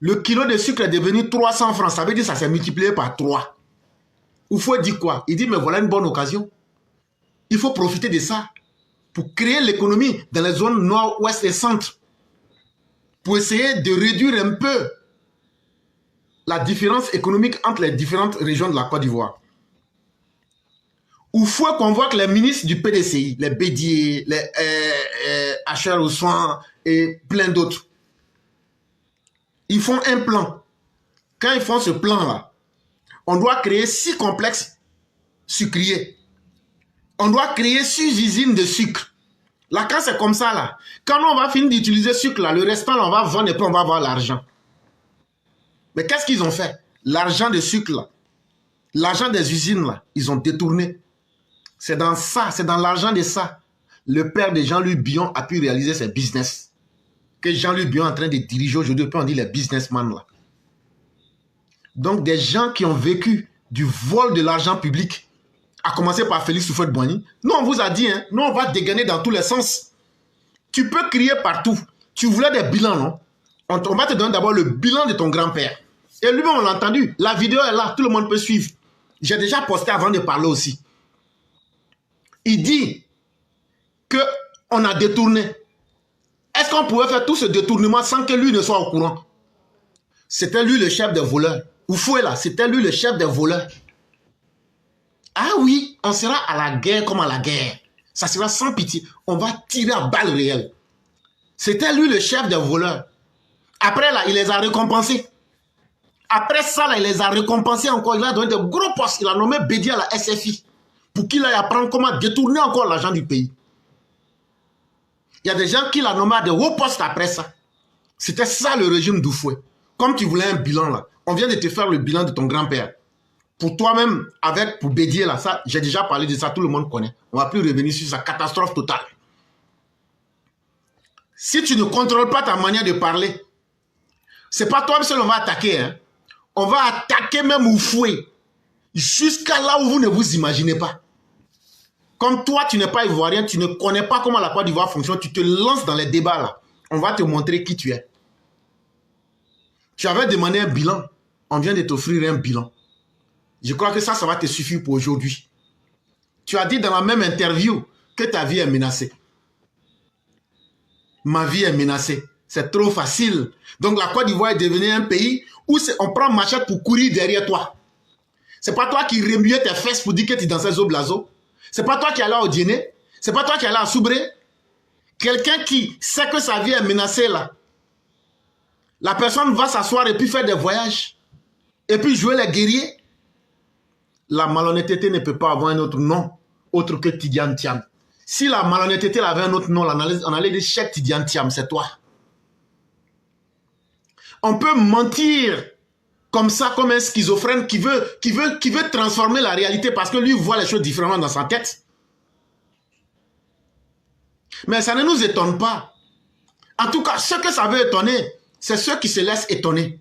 Speaker 1: le kilo de sucre est devenu 300 francs. Ça veut dire que ça s'est multiplié par 3. Houphouët dit quoi? Il dit, mais voilà une bonne occasion. Il faut profiter de ça pour créer l'économie dans les zones nord, ouest et centre. Pour essayer de réduire un peu la différence économique entre les différentes régions de la Côte d'Ivoire. Houphouët convoque les ministres du PDCI, les Bédié, les Acher Ousouan et plein d'autres. Ils font un plan. Quand ils font ce plan-là, on doit créer 6 complexes sucriers. On doit créer 6 usines de sucre. Là, quand c'est comme ça, là, quand on va finir d'utiliser sucre, là, le restant, là, on va vendre et puis on va avoir l'argent. Mais qu'est-ce qu'ils ont fait? L'argent de sucre, là, l'argent des usines, là, ils ont détourné. C'est dans ça, c'est dans l'argent de ça. Le père de Jean-Louis Billon a pu réaliser ses business. Que Jean-Louis Billon est en train de diriger aujourd'hui, puis on dit les businessmen, là. Donc, des gens qui ont vécu du vol de l'argent public, à commencer par Félix Houphouët-Boigny. Nous, on vous a dit, hein, nous, on va dégainer dans tous les sens. Tu peux crier partout. Tu voulais des bilans, non? On va te donner d'abord le bilan de ton grand-père. Et lui-même, on l'a entendu. La vidéo est là, tout le monde peut suivre. J'ai déjà posté avant de parler aussi. Il dit qu'on a détourné. Est-ce qu'on pouvait faire tout ce détournement sans que lui ne soit au courant? C'était lui le chef des voleurs. Houphouët, là, c'était lui le chef des voleurs. Ah oui, on sera à la guerre comme à la guerre. Ça sera sans pitié. On va tirer à balles réelles. C'était lui le chef des voleurs. Après là, il les a récompensés. Après ça, là, il les a récompensés encore. Il a donné de gros postes. Il a nommé Bédi à la SFI pour qu'il aille apprendre comment détourner encore l'argent du pays. Il y a des gens qui l'ont nommé à de hauts postes après ça. C'était ça le régime d'Oufoué. Comme tu voulais un bilan là, on vient de te faire le bilan de ton grand-père. Pour toi-même, pour Bédier là, ça, j'ai déjà parlé de ça, tout le monde connaît. On ne va plus revenir sur sa catastrophe totale. Si tu ne contrôles pas ta manière de parler, c'est pas toi seul on va attaquer. Hein. On va attaquer même Oufoué. Jusqu'à là où vous ne vous imaginez pas. Comme toi, tu n'es pas ivoirien, tu ne connais pas comment la Côte d'Ivoire fonctionne, tu te lances dans les débats là. On va te montrer qui tu es. Tu avais demandé un bilan. On vient de t'offrir un bilan. Je crois que ça va te suffire pour aujourd'hui. Tu as dit dans la même interview que ta vie est menacée. Ma vie est menacée. C'est trop facile. Donc la Côte d'Ivoire est devenue un pays où on prend machette pour courir derrière toi. C'est pas toi qui remuais tes fesses pour dire que tu dansais au blazo. C'est pas toi qui allais au dîner. C'est pas toi qui allais à Soubré. Quelqu'un qui sait que sa vie est menacée là. La personne va s'asseoir et puis faire des voyages. Et puis jouer les guerriers. La malhonnêteté ne peut pas avoir un autre nom autre que Tidiane Thiam. Si la malhonnêteté avait un autre nom, on allait dire Cheikh Tidiane Thiam, c'est toi. On peut mentir comme ça, comme un schizophrène qui veut transformer la réalité parce que lui voit les choses différemment dans sa tête. Mais ça ne nous étonne pas. En tout cas, ce que ça veut étonner, c'est ceux qui se laissent étonner.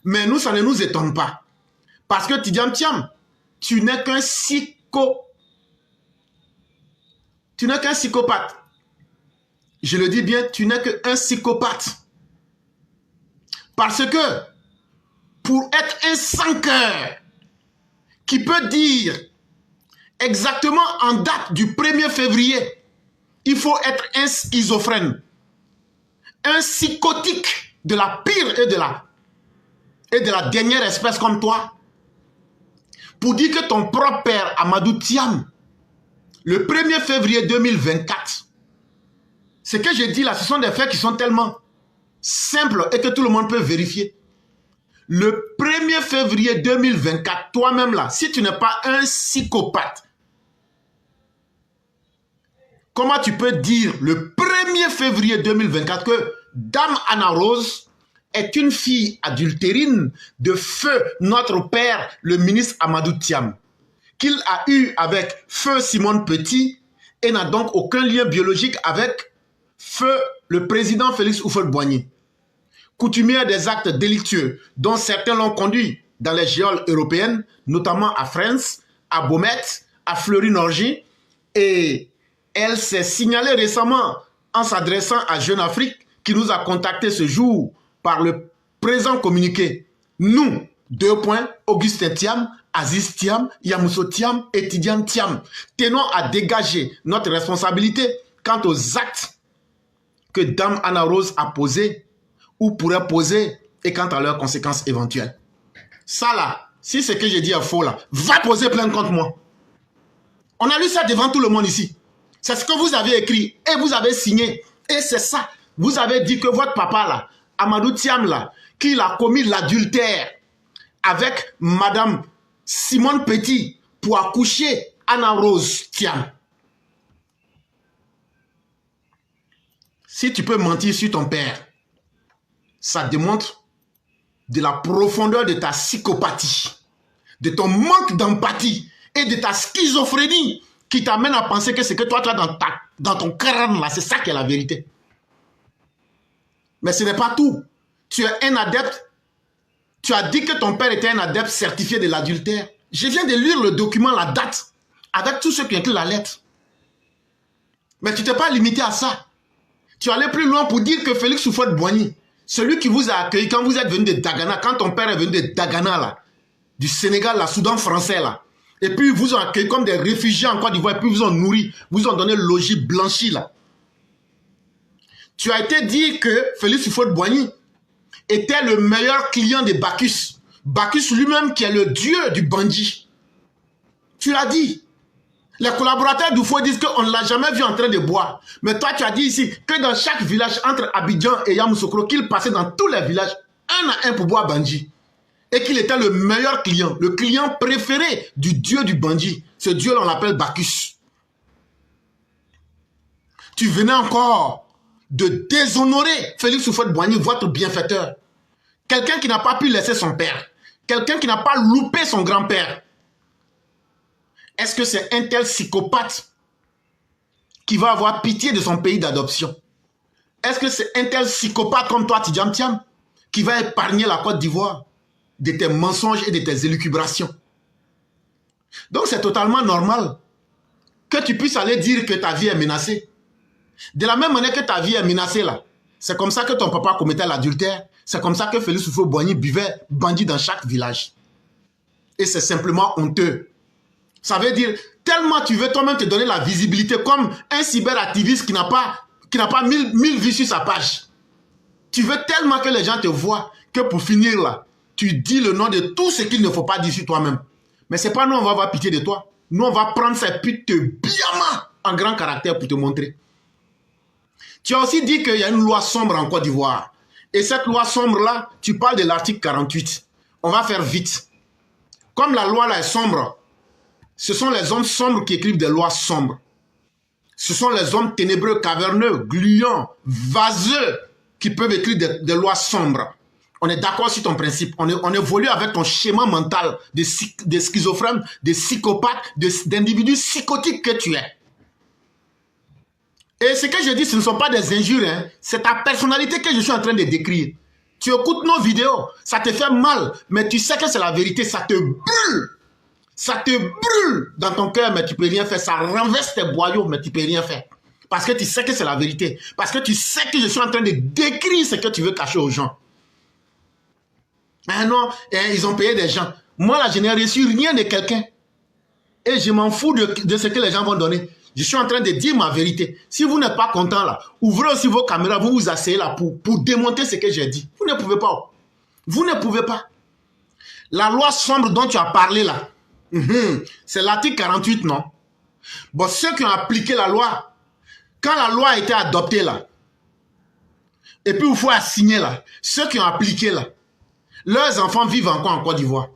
Speaker 1: Mais nous, ça ne nous étonne pas. Parce que Tidiane Thiam, tu n'es qu'un Tu n'es qu'un psychopathe. Je le dis bien, tu n'es qu'un psychopathe. Parce que, pour être un sans-cœur, qui peut dire exactement en date du 1er février, il faut être un schizophrène, un psychotique de la pire et de la dernière espèce comme toi, pour dire que ton propre père, Amadou Thiam, le 1er février 2024, ce que je dis là, ce sont des faits qui sont tellement simples et que tout le monde peut vérifier. Le 1er février 2024, toi-même là, si tu n'es pas un psychopathe, comment tu peux dire le 1er février 2024 que Dame Anna Rose est une fille adultérine de feu notre père, le ministre Amadou Thiam, qu'il a eu avec feu Simone Petit et n'a donc aucun lien biologique avec feu le président Félix Houphouët-Boigny, coutumière des actes délictueux dont certains l'ont conduit dans les géoles européennes, notamment à France, à Beaumet, à Fleury-Norgy, et elle s'est signalée récemment en s'adressant à Jeune Afrique qui nous a contactés ce jour par le présent communiqué. Nous, Augustin Thiam, Aziz Thiam, Yamousso Thiam et Tidiane Thiam, tenons à dégager notre responsabilité quant aux actes que Dame Anna Rose a posés ou pourrait poser et quant à leurs conséquences éventuelles. Ça là, si ce que j'ai dit est faux là, va poser plainte contre moi. On a lu ça devant tout le monde ici. C'est ce que vous avez écrit et vous avez signé. Et c'est ça. Vous avez dit que votre papa là, Amadou Thiam là, qu'il a commis l'adultère avec Madame Simone Petit pour accoucher Anna Rose Thiam. Si tu peux mentir sur ton père, ça démontre de la profondeur de ta psychopathie, de ton manque d'empathie et de ta schizophrénie qui t'amène à penser que ce que toi tu as dans ton crâne là, c'est ça qui est la vérité. Mais ce n'est pas tout. Tu es un adepte. Tu as dit que ton père était un adepte certifié de l'adultère. Je viens de lire le document, la date, avec tout ce qui inclut la lettre. Mais tu t'es pas limité à ça. Tu allais plus loin pour dire que Félix Houphouët-Boigny, celui qui vous a accueilli quand vous êtes venu de Dagana, quand ton père est venu de Dagana, là, du Sénégal, là, Soudan français, là, et puis ils vous ont accueilli comme des réfugiés en Côte d'Ivoire, et puis ils vous ont nourri, vous ont donné le logis blanchi, là. Tu as été dit que Félix Houphouët-Boigny était le meilleur client de Bacchus. Bacchus lui-même qui est le dieu du bandit. Tu l'as dit. Les collaborateurs d'Oufo disent qu'on ne l'a jamais vu en train de boire. Mais toi, tu as dit ici que dans chaque village, entre Abidjan et Yamoussoukro, qu'il passait dans tous les villages, un à un pour boire Bandji. Et qu'il était le meilleur client, le client préféré du dieu du Bandji. Ce dieu-là, on l'appelle Bacchus. Tu venais encore de déshonorer Félix Houphouët-Boigny, votre bienfaiteur. Quelqu'un qui n'a pas pu laisser son père. Quelqu'un qui n'a pas loupé son grand-père. Est-ce que c'est un tel psychopathe qui va avoir pitié de son pays d'adoption? Est-ce que c'est un tel psychopathe comme toi, Tidjam Thiam, qui va épargner la Côte d'Ivoire de tes mensonges et de tes élucubrations? Donc c'est totalement normal que tu puisses aller dire que ta vie est menacée. De la même manière que ta vie est menacée là, c'est comme ça que ton papa commettait l'adultère, c'est comme ça que Félix Houphouët-Boigny buvait Bandji dans chaque village. Et c'est simplement honteux. Ça veut dire, tellement tu veux toi-même te donner la visibilité comme un cyberactiviste qui n'a pas 1000 vues sur sa page. Tu veux tellement que les gens te voient que pour finir là, tu dis le nom de tout ce qu'il ne faut pas dire sur toi-même. Mais c'est pas nous, on va avoir pitié de toi. Nous, on va prendre ces putes de biama en grand caractère pour te montrer. Tu as aussi dit qu'il y a une loi sombre en Côte d'Ivoire. Et cette loi sombre-là, tu parles de l'article 48. On va faire vite. Comme la loi là est sombre, ce sont les hommes sombres qui écrivent des lois sombres. Ce sont les hommes ténébreux, caverneux, gluants, vaseux qui peuvent écrire des lois sombres. On est d'accord sur ton principe. On évolue avec ton schéma mental de schizophrène, de psychopathe, d'individu psychotique que tu es. Et ce que je dis, ce ne sont pas des injures, hein. C'est ta personnalité que je suis en train de décrire. Tu écoutes nos vidéos, ça te fait mal, mais tu sais que c'est la vérité, ça te brûle. Ça te brûle dans ton cœur, mais tu ne peux rien faire. Ça renverse tes boyaux, mais tu ne peux rien faire. Parce que tu sais que c'est la vérité. Parce que tu sais que je suis en train de décrire ce que tu veux cacher aux gens. Mais non, ils ont payé des gens. Moi, là, je n'ai reçu rien de quelqu'un. Et je m'en fous de ce que les gens vont donner. Je suis en train de dire ma vérité. Si vous n'êtes pas content, là, ouvrez aussi vos caméras, vous vous asseyez là pour démonter ce que j'ai dit. Vous ne pouvez pas. Vous ne pouvez pas. La loi sombre dont tu as parlé, là, c'est l'article 48, non? Bon, ceux qui ont appliqué la loi, quand la loi a été adoptée là, et puis il faut assigner là, ceux qui ont appliqué là, leurs enfants vivent encore en Côte d'Ivoire.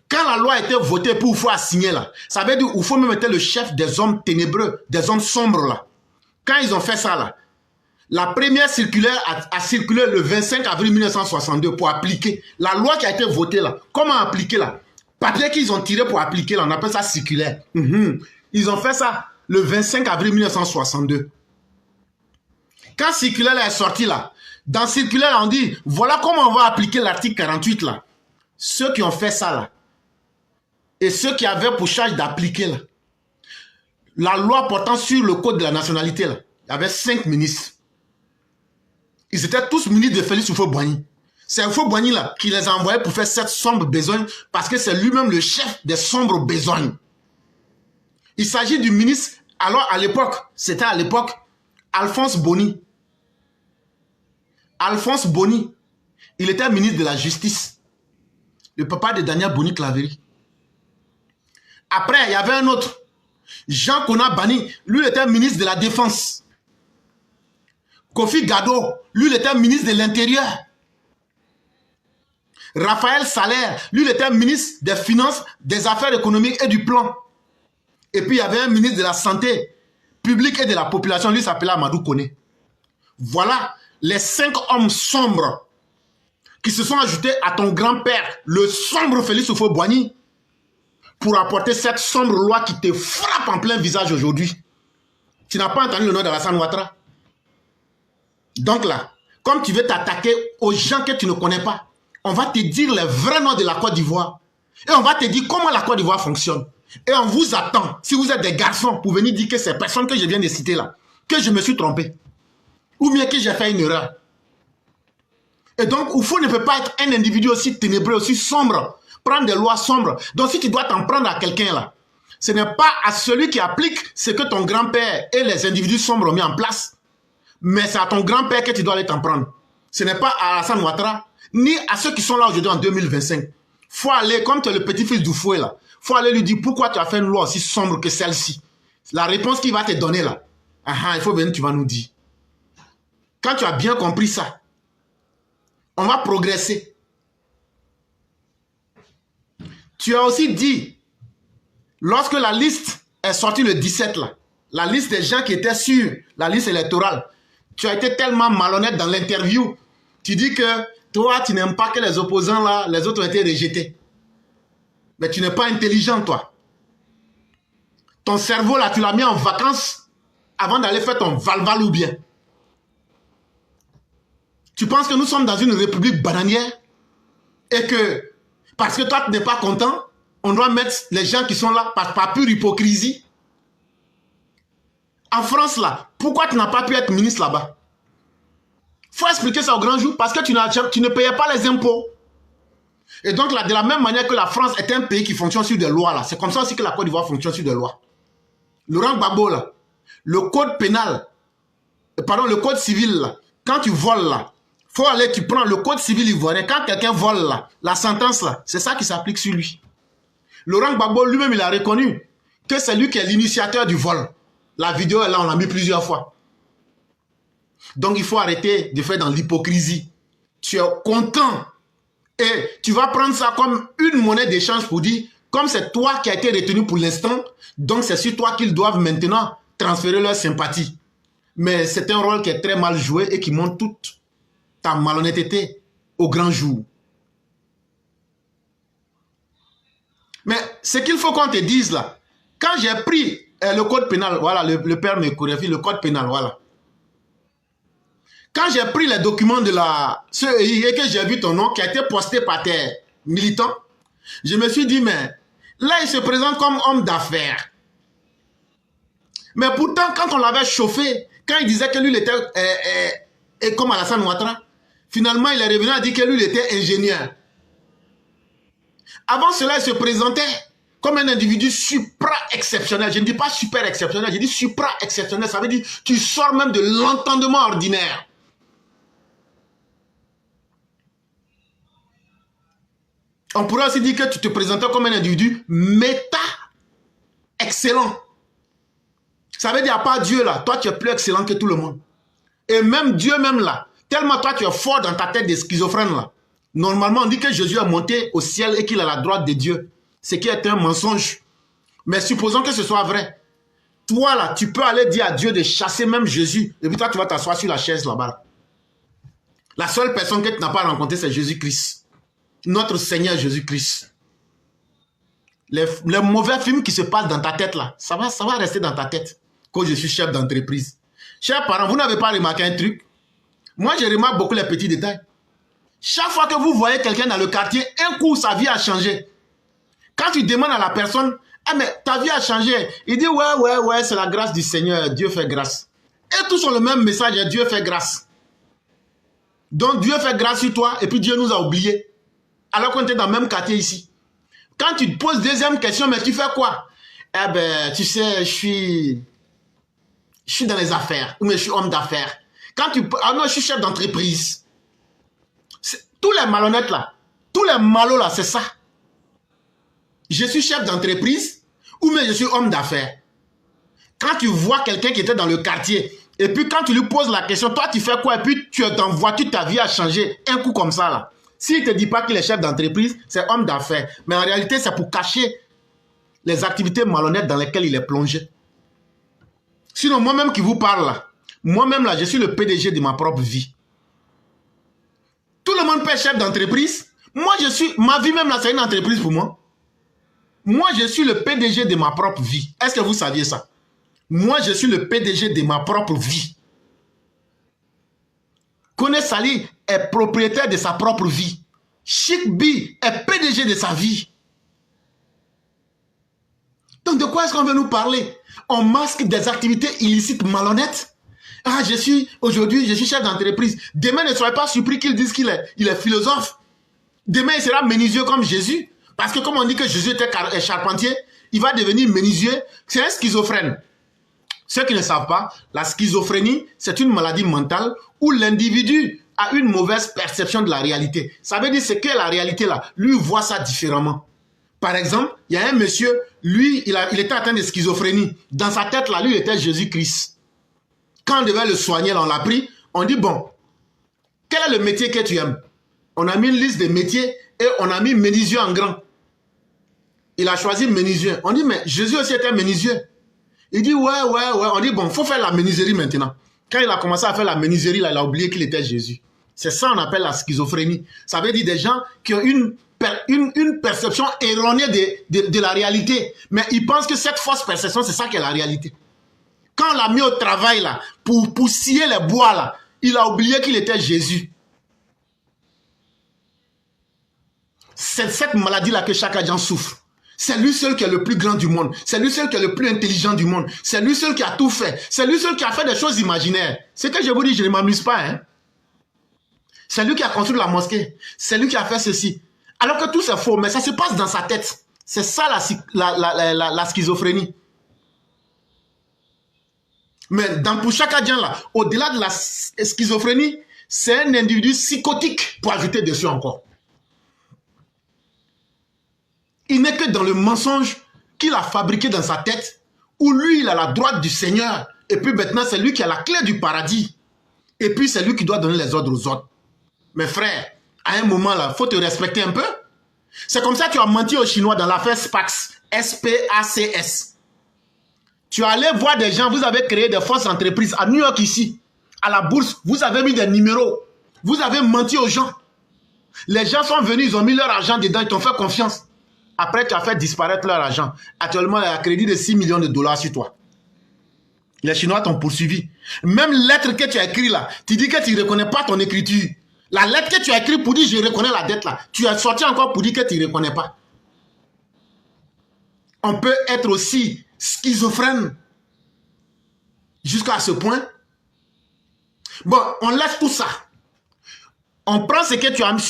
Speaker 1: Quand la loi a été votée pour il faut assigner là, ça veut dire qu'il faut même être le chef des hommes ténébreux, des hommes sombres là. Quand ils ont fait ça là, la première circulaire a circulé le 25 avril 1962 pour appliquer la loi qui a été votée là. Comment appliquer là? Papier qu'ils ont tiré pour appliquer, là, on appelle ça circulaire. Ils ont fait ça le 25 avril 1962. Quand circulaire est sorti là, dans circulaire on dit, voilà comment on va appliquer l'article 48 là. Ceux qui ont fait ça là, et ceux qui avaient pour charge d'appliquer là, la loi portant sur le code de la nationalité là, il y avait 5 ministres. Ils étaient tous ministres de Félix Houphouët-Boigny. C'est Houphouët-Boigny là qui les a envoyés pour faire cette sombre besogne parce que c'est lui-même le chef des sombres besognes. Il s'agit du ministre, alors à l'époque, c'était à l'époque, Alphonse Boni. Alphonse Boni, il était ministre de la Justice. Le papa de Daniel Boni-Claverie. Après, il y avait un autre, Jean Kona Bani, lui il était ministre de la Défense. Kofi Gado, lui il était ministre de l'Intérieur. Raphaël Salaire, lui il était ministre des Finances, des Affaires économiques et du Plan. Et puis il y avait un ministre de la Santé publique et de la Population, lui s'appelait Amadou Koné. Voilà les 5 hommes sombres qui se sont ajoutés à ton grand-père, le sombre Félix Houphouët-Boigny, pour apporter cette sombre loi qui te frappe en plein visage aujourd'hui. Tu n'as pas entendu le nom d'Alassane Ouattara? Donc là, comme tu veux t'attaquer aux gens que tu ne connais pas, on va te dire les vrais noms de la Côte d'Ivoire. Et on va te dire comment la Côte d'Ivoire fonctionne. Et on vous attend, si vous êtes des garçons, pour venir dire que ces personnes que je viens de citer là, que je me suis trompé. Ou bien que j'ai fait une erreur. Et donc, Oufo ne peut pas être un individu aussi ténébreux, aussi sombre, prendre des lois sombres. Donc, si tu dois t'en prendre à quelqu'un là, ce n'est pas à celui qui applique ce que ton grand-père et les individus sombres ont mis en place, mais c'est à ton grand-père que tu dois aller t'en prendre. Ce n'est pas à Alassane Ouattara, ni à ceux qui sont là aujourd'hui en 2025. faut aller, comme tu es le petit-fils du fouet là, faut aller lui dire pourquoi tu as fait une loi aussi sombre que celle-ci. La réponse qu'il va te donner là, il faut venir, tu vas nous dire. Quand tu as bien compris ça, on va progresser. Tu as aussi dit, lorsque la liste est sortie le 17 là, la liste des gens qui étaient sur la liste électorale, tu as été tellement malhonnête dans l'interview. Tu dis que toi, tu n'aimes pas que les opposants là, les autres ont été rejetés. Mais tu n'es pas intelligent, toi. Ton cerveau là, tu l'as mis en vacances avant d'aller faire ton val-val ou bien. Tu penses que nous sommes dans une république bananière et que parce que toi, tu n'es pas content, on doit mettre les gens qui sont là par pure hypocrisie. En France, là, pourquoi tu n'as pas pu être ministre là-bas? Il faut expliquer ça au grand jour parce que tu ne payais pas les impôts. Et donc, là, de la même manière que la France est un pays qui fonctionne sur des lois, là, c'est comme ça aussi que la Côte d'Ivoire fonctionne sur des lois. Laurent Gbagbo, là, le code pénal, pardon, le code civil, là, quand tu voles, là, faut aller, tu prends le code civil ivoirien. Quand quelqu'un vole, là, la sentence, là, c'est ça qui s'applique sur lui. Laurent Gbagbo, lui-même, il a reconnu que c'est lui qui est l'initiateur du vol. La vidéo, là, on l'a mis plusieurs fois. Donc, il faut arrêter de faire dans l'hypocrisie. Tu es content. Et tu vas prendre ça comme une monnaie d'échange pour dire, comme c'est toi qui as été retenu pour l'instant, donc c'est sur toi qu'ils doivent maintenant transférer leur sympathie. Mais c'est un rôle qui est très mal joué et qui montre toute ta malhonnêteté au grand jour. Mais ce qu'il faut qu'on te dise là, quand j'ai pris le code pénal, voilà, le père me corrige, le code pénal, voilà. Quand j'ai pris les documents de la CEI et que j'ai vu ton nom qui a été posté par tes militants, je me suis dit, mais là, il se présente comme homme d'affaires. Mais pourtant, quand on l'avait chauffé, quand il disait que lui, il était comme Alassane Ouattara, finalement, il est revenu à dire que lui, il était ingénieur. Avant cela, il se présentait comme un individu supra-exceptionnel. Je ne dis pas super exceptionnel, je dis supra-exceptionnel. Ça veut dire que tu sors même de l'entendement ordinaire. On pourrait aussi dire que tu te présentais comme un individu méta-excellent. Ça veut dire, à part Dieu là, toi tu es plus excellent que tout le monde. Et même Dieu même là, tellement toi tu es fort dans ta tête de schizophrène là. Normalement on dit que Jésus est monté au ciel et qu'il est à la droite de Dieu. Ce qui est un mensonge. Mais supposons que ce soit vrai. Toi là, tu peux aller dire à Dieu de chasser même Jésus. Et puis toi tu vas t'asseoir sur la chaise là-bas. La seule personne que tu n'as pas rencontrée c'est Jésus-Christ. Notre Seigneur Jésus-Christ. Les mauvais films qui se passent dans ta tête là, ça va rester dans ta tête. Quand je suis chef d'entreprise. Chers parents, vous n'avez pas remarqué un truc? Moi, je remarque beaucoup les petits détails. Chaque fois que vous voyez quelqu'un dans le quartier, un coup, sa vie a changé. Quand tu demandes à la personne, ah mais ta vie a changé. Il dit, ouais, c'est la grâce du Seigneur, Dieu fait grâce. Et tous ont le même message, Dieu fait grâce. Donc Dieu fait grâce sur toi et puis Dieu nous a oubliés. Alors qu'on était dans le même quartier ici. Quand tu te poses deuxième question, mais tu fais quoi? Eh ben, tu sais, je suis dans les affaires, ou mais je suis homme d'affaires. Quand tu... Ah non, je suis chef d'entreprise. Tous les malhonnêtes là, tous les malots là, c'est ça. Je suis chef d'entreprise, ou mais je suis homme d'affaires. Quand tu vois quelqu'un qui était dans le quartier, et puis quand tu lui poses la question, toi tu fais quoi? Et puis tu es en voiture, ta vie a changé, un coup comme ça là. S'il ne te dit pas qu'il est chef d'entreprise, c'est homme d'affaires. Mais en réalité, c'est pour cacher les activités malhonnêtes dans lesquelles il est plongé. Sinon, moi-même qui vous parle là, moi-même là, je suis le PDG de ma propre vie. Tout le monde peut être chef d'entreprise. Moi, ma vie même là, c'est une entreprise pour moi. Moi, je suis le PDG de ma propre vie. Est-ce que vous saviez ça? Moi, je suis le PDG de ma propre vie. Kone Sali est propriétaire de sa propre vie. Chic B est PDG de sa vie. Donc de quoi est-ce qu'on veut nous parler? On masque des activités illicites malhonnêtes. Ah, aujourd'hui, je suis chef d'entreprise. Demain, ne soyez pas surpris qu'il dise qu'il est philosophe. Demain, il sera menuisier comme Jésus. Parce que comme on dit que Jésus était charpentier, il va devenir menuisier. C'est un schizophrène. Ceux qui ne savent pas, la schizophrénie, c'est une maladie mentale où l'individu a une mauvaise perception de la réalité. Ça veut dire c'est que la réalité là, lui voit ça différemment. Par exemple, il y a un monsieur, lui, il était atteint de schizophrénie. Dans sa tête là, lui, il était Jésus-Christ. Quand on devait le soigner, là, on l'a pris, on dit bon, quel est le métier que tu aimes? On a mis une liste de métiers et on a mis menuisier en grand. Il a choisi menuisier. On dit mais Jésus aussi était menuisier. Il dit ouais. On dit bon, il faut faire la menuiserie maintenant. Quand il a commencé à faire la menuiserie, là, il a oublié qu'il était Jésus. C'est ça qu'on appelle la schizophrénie. Ça veut dire des gens qui ont une perception erronée de la réalité. Mais ils pensent que cette fausse perception, c'est ça qui est la réalité. Quand on l'a mis au travail, là, pour scier les bois, là, il a oublié qu'il était Jésus. C'est cette maladie-là que chaque agent souffre. C'est lui seul qui est le plus grand du monde. C'est lui seul qui est le plus intelligent du monde. C'est lui seul qui a tout fait. C'est lui seul qui a fait des choses imaginaires. C'est que je vous dis, je ne m'amuse pas. Hein? C'est lui qui a construit la mosquée. C'est lui qui a fait ceci. Alors que tout c'est faux, mais ça se passe dans sa tête. C'est ça la schizophrénie. Mais pour chaque agent là, au-delà de la schizophrénie, c'est un individu psychotique pour ajouter dessus encore. Il n'est que dans le mensonge qu'il a fabriqué dans sa tête, où lui, il a la droite du Seigneur. Et puis maintenant, c'est lui qui a la clé du paradis. Et puis, c'est lui qui doit donner les ordres aux autres. Mes frères, à un moment là, il faut te respecter un peu. C'est comme ça que tu as menti aux Chinois dans l'affaire SPACS. S-P-A-C-S. Tu es allé voir des gens, vous avez créé des fausses entreprises à New York ici, à la bourse, vous avez mis des numéros. Vous avez menti aux gens. Les gens sont venus, ils ont mis leur argent dedans, ils t'ont fait confiance. Après, tu as fait disparaître leur argent. Actuellement, il y a un crédit de 6 millions de dollars sur toi. Les Chinois t'ont poursuivi. Même lettre que tu as écrite là, tu dis que tu ne reconnais pas ton écriture. La lettre que tu as écrite pour dire je reconnais la dette là, tu as sorti encore pour dire que tu ne reconnais pas. On peut être aussi schizophrène jusqu'à ce point. Bon, on laisse tout ça. On prend ce que tu as mis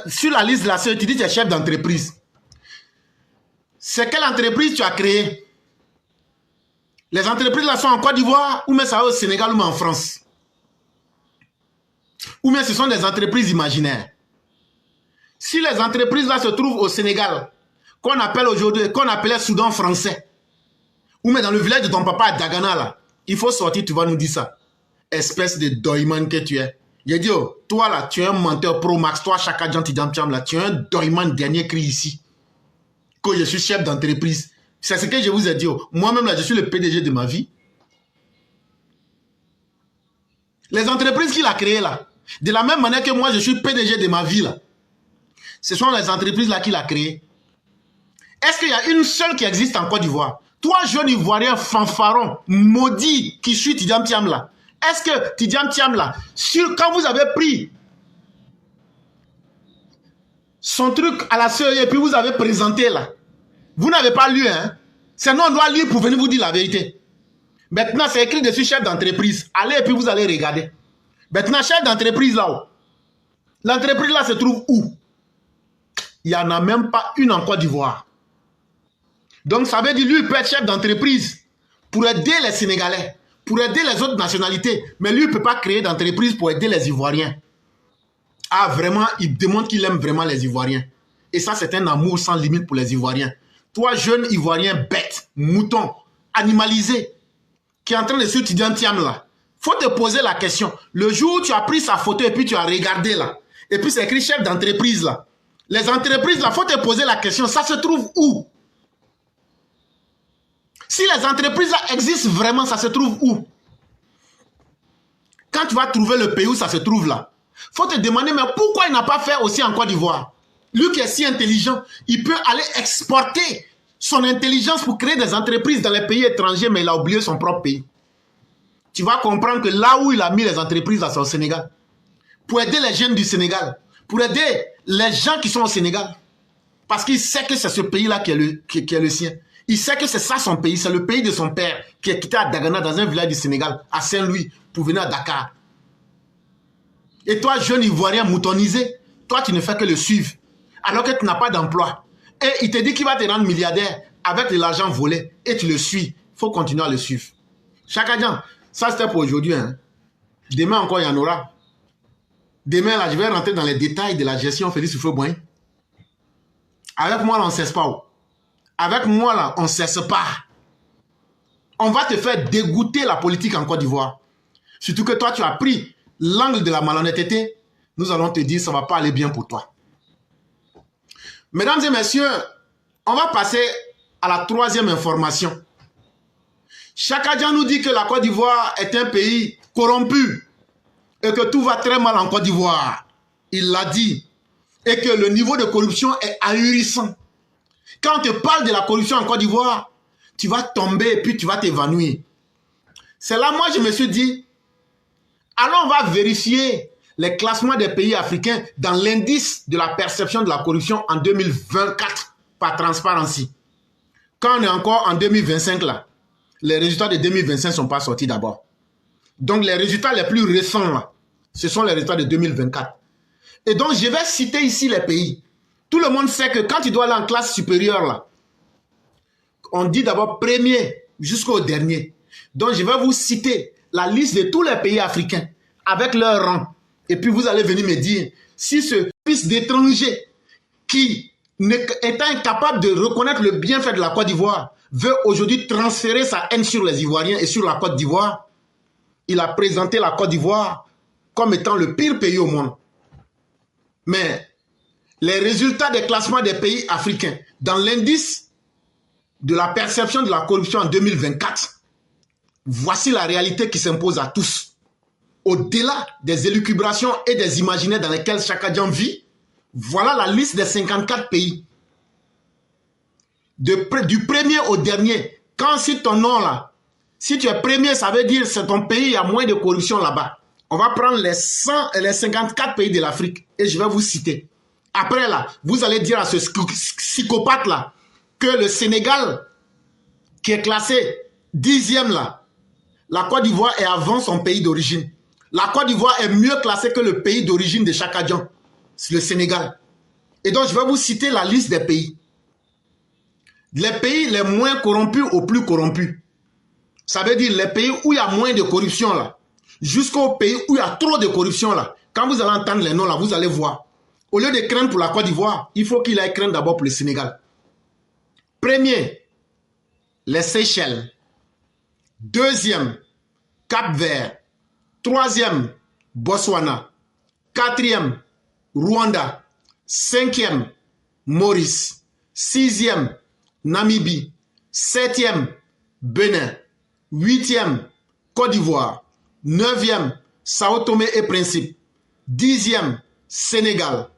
Speaker 1: sur la liste de la CE, tu dis que tu es chef d'entreprise. C'est quelle entreprise tu as créée? Les entreprises là sont en Côte d'Ivoire, ou même ça au Sénégal, ou même en France. Ou même ce sont des entreprises imaginaires. Si les entreprises là se trouvent au Sénégal, qu'on appelle aujourd'hui, qu'on appelait Soudan français, ou même dans le village de ton papa à Dagana là, il faut sortir, tu vas nous dire ça. Espèce de doyman que tu es. J'ai dit, oh, toi là, tu es un menteur pro max. Toi, chaque agent là, tu es un doyman dernier cri ici. Que je suis chef d'entreprise. C'est ce que je vous ai dit. Oh. Moi-même là, je suis le PDG de ma vie. Les entreprises qu'il a créées là, de la même manière que moi, je suis PDG de ma vie là. Ce sont les entreprises là qu'il a créées. Est-ce qu'il y a une seule qui existe en Côte d'Ivoire? Toi, jeune Ivoirien fanfaron, maudit, qui suit Tidiane Thiam là. Est-ce que Tidiane Thiam là, quand vous avez pris son truc à la CE et puis vous avez présenté là, vous n'avez pas lu, hein? Sinon on doit lire pour venir vous dire la vérité. Maintenant c'est écrit dessus chef d'entreprise. Allez et puis vous allez regarder. Maintenant chef d'entreprise là, l'entreprise là se trouve où? Il n'y en a même pas une en Côte d'Ivoire. Donc ça veut dire lui il peut être chef d'entreprise pour aider les Sénégalais, pour aider les autres nationalités. Mais lui, il ne peut pas créer d'entreprise pour aider les Ivoiriens. Ah, vraiment, il démontre qu'il aime vraiment les Ivoiriens. Et ça, c'est un amour sans limite pour les Ivoiriens. Toi, jeune Ivoirien bête, mouton, animalisé, qui est en train de suivre Tidiane Thiam là, faut te poser la question. Le jour où tu as pris sa photo et puis tu as regardé là, et puis c'est écrit chef d'entreprise là. Les entreprises là, faut te poser la question, ça se trouve où? Si les entreprises là existent vraiment, ça se trouve où? Quand tu vas trouver le pays où ça se trouve là, il faut te demander, mais pourquoi il n'a pas fait aussi en Côte d'Ivoire? Lui qui est si intelligent, il peut aller exporter son intelligence pour créer des entreprises dans les pays étrangers, mais il a oublié son propre pays. Tu vas comprendre que là où il a mis les entreprises, c'est au Sénégal. Pour aider les jeunes du Sénégal, pour aider les gens qui sont au Sénégal. Parce qu'il sait que c'est ce pays-là qui est le sien. Il sait que c'est ça son pays, c'est le pays de son père qui est quitté à Dagana dans un village du Sénégal, à Saint-Louis, pour venir à Dakar. Et toi, jeune Ivoirien moutonisé, toi tu ne fais que le suivre, alors que tu n'as pas d'emploi. Et il te dit qu'il va te rendre milliardaire avec de l'argent volé, et tu le suis. Il faut continuer à le suivre. Chaque agent, ça c'était pour aujourd'hui. Hein. Demain encore, il y en aura. Demain, là, je vais rentrer dans les détails de la gestion Félix Houphouët-Boigny. Avec moi, là, on ne cesse pas. Avec moi, là, on ne cesse pas. On va te faire dégoûter la politique en Côte d'Ivoire. Surtout que toi, tu as pris l'angle de la malhonnêteté. Nous allons te dire, ça ne va pas aller bien pour toi. Mesdames et messieurs, on va passer à la troisième information. Chaka Dia nous dit que la Côte d'Ivoire est un pays corrompu et que tout va très mal en Côte d'Ivoire. Il l'a dit. Et que le niveau de corruption est ahurissant. Quand on te parle de la corruption en Côte d'Ivoire, tu vas tomber et puis tu vas t'évanouir. C'est là, moi, je me suis dit, alors on va vérifier les classements des pays africains dans l'indice de la perception de la corruption en 2024 par Transparency. Quand on est encore en 2025 là, les résultats de 2025 ne sont pas sortis d'abord. Donc les résultats les plus récents là, ce sont les résultats de 2024. Et donc je vais citer ici les pays. Tout le monde sait que quand tu dois aller en classe supérieure là, on dit d'abord premier jusqu'au dernier. Donc je vais vous citer la liste de tous les pays africains avec leur rang. Et puis vous allez venir me dire si ce fils d'étranger qui est incapable de reconnaître le bienfait de la Côte d'Ivoire veut aujourd'hui transférer sa haine sur les Ivoiriens et sur la Côte d'Ivoire. Il a présenté la Côte d'Ivoire comme étant le pire pays au monde. Mais les résultats des classements des pays africains dans l'indice de la perception de la corruption en 2024, voici la réalité qui s'impose à tous. Au-delà des élucubrations et des imaginaires dans lesquels Chaka Dia vit, voilà la liste des 54 pays. Du premier au dernier, quand on cite ton nom là, si tu es premier, ça veut dire que c'est ton pays, il y a moins de corruption là-bas. On va prendre les 54 pays de l'Afrique et je vais vous citer. Après là, vous allez dire à ce psychopathe là que le Sénégal, qui est classé 10e là, la Côte d'Ivoire est avant son pays d'origine. La Côte d'Ivoire est mieux classée que le pays d'origine de Chaka Dia, le Sénégal. Et donc je vais vous citer la liste des pays. Les pays les moins corrompus aux plus corrompus. Ça veut dire les pays où il y a moins de corruption là, jusqu'au pays où il y a trop de corruption là. Quand vous allez entendre les noms là, vous allez voir. Au lieu de craindre pour la Côte d'Ivoire, il faut qu'il aille craindre d'abord pour le Sénégal. Premier, les Seychelles. Deuxième, Cap-Vert. Troisième, Botswana. Quatrième, Rwanda. Cinquième, Maurice. Sixième, Namibie. Septième, Bénin. Huitième, Côte d'Ivoire. Neuvième, Sao Tomé et Principe. Dixième, Sénégal.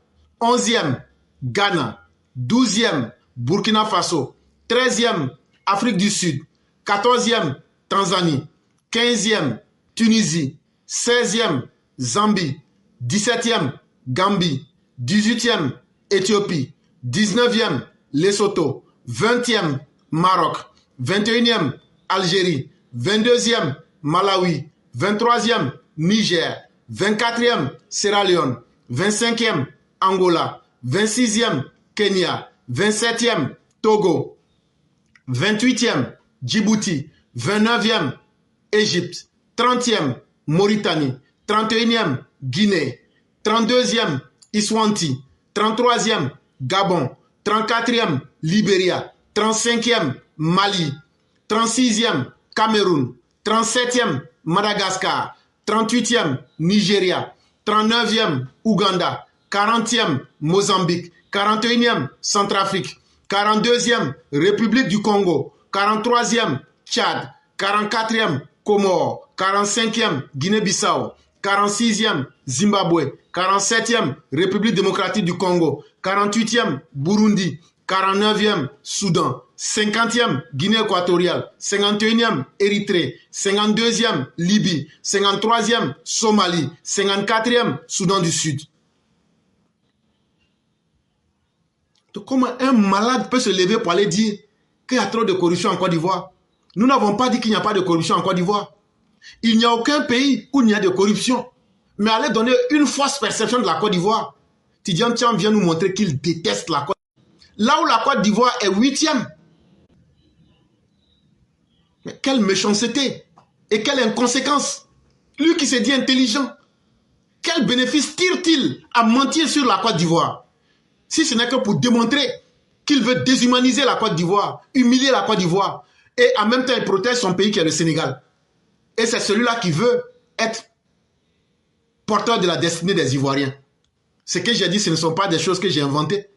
Speaker 1: 11e, Ghana. 12e, Burkina Faso. 13e, Afrique du Sud. 14e, Tanzanie. 15e, Tunisie. 16e, Zambie. 17e, Gambie. 18e, Éthiopie. 19e, Lesotho. 20e, Maroc. 21e, Algérie. 22e, Malawi. 23e, Niger. 24e, Sierra Leone. 25e, Angola. 26e, Kenya. 27e, Togo. 28e, Djibouti. 29e, Égypte. 30e, Mauritanie. 31e, Guinée. 32e, Iswanti. 33e, Gabon. 34e, Libéria. 35e, Mali. 36e, Cameroun. 37e, Madagascar. 38e, Nigeria. 39e, Ouganda. 40e, Mozambique. 41e, Centrafrique. 42e, République du Congo. 43e, Tchad. 44e, Comores. 45e, Guinée-Bissau. 46e, Zimbabwe. 47e, République démocratique du Congo. 48e, Burundi. 49e, Soudan. 50e, Guinée équatoriale. 51e, Érythrée. 52e, Libye. 53e, Somalie. 54e, Soudan du Sud. Donc, comment un malade peut se lever pour aller dire qu'il y a trop de corruption en Côte d'Ivoire? Nous n'avons pas dit qu'il n'y a pas de corruption en Côte d'Ivoire. Il n'y a aucun pays où il y a de corruption. Mais aller donner une fausse perception de la Côte d'Ivoire. Tidjane Thiam vient nous montrer qu'il déteste la Côte d'Ivoire. Là où la Côte d'Ivoire est 8e. Mais quelle méchanceté et quelle inconséquence. Lui qui se dit intelligent. Quel bénéfice tire-t-il à mentir sur la Côte d'Ivoire? Si ce n'est que pour démontrer qu'il veut déshumaniser la Côte d'Ivoire, humilier la Côte d'Ivoire, et en même temps il protège son pays qui est le Sénégal. Et c'est celui-là qui veut être porteur de la destinée des Ivoiriens. Ce que j'ai dit, ce ne sont pas des choses que j'ai inventées.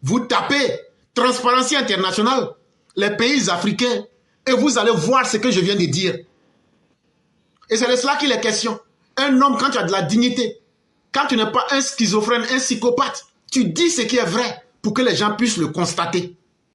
Speaker 1: Vous tapez Transparency International, les pays africains, et vous allez voir ce que je viens de dire. Et c'est de cela qu'il est question. Un homme, quand tu as de la dignité, quand tu n'es pas un schizophrène, un psychopathe, tu dis ce qui est vrai pour que les gens puissent le constater.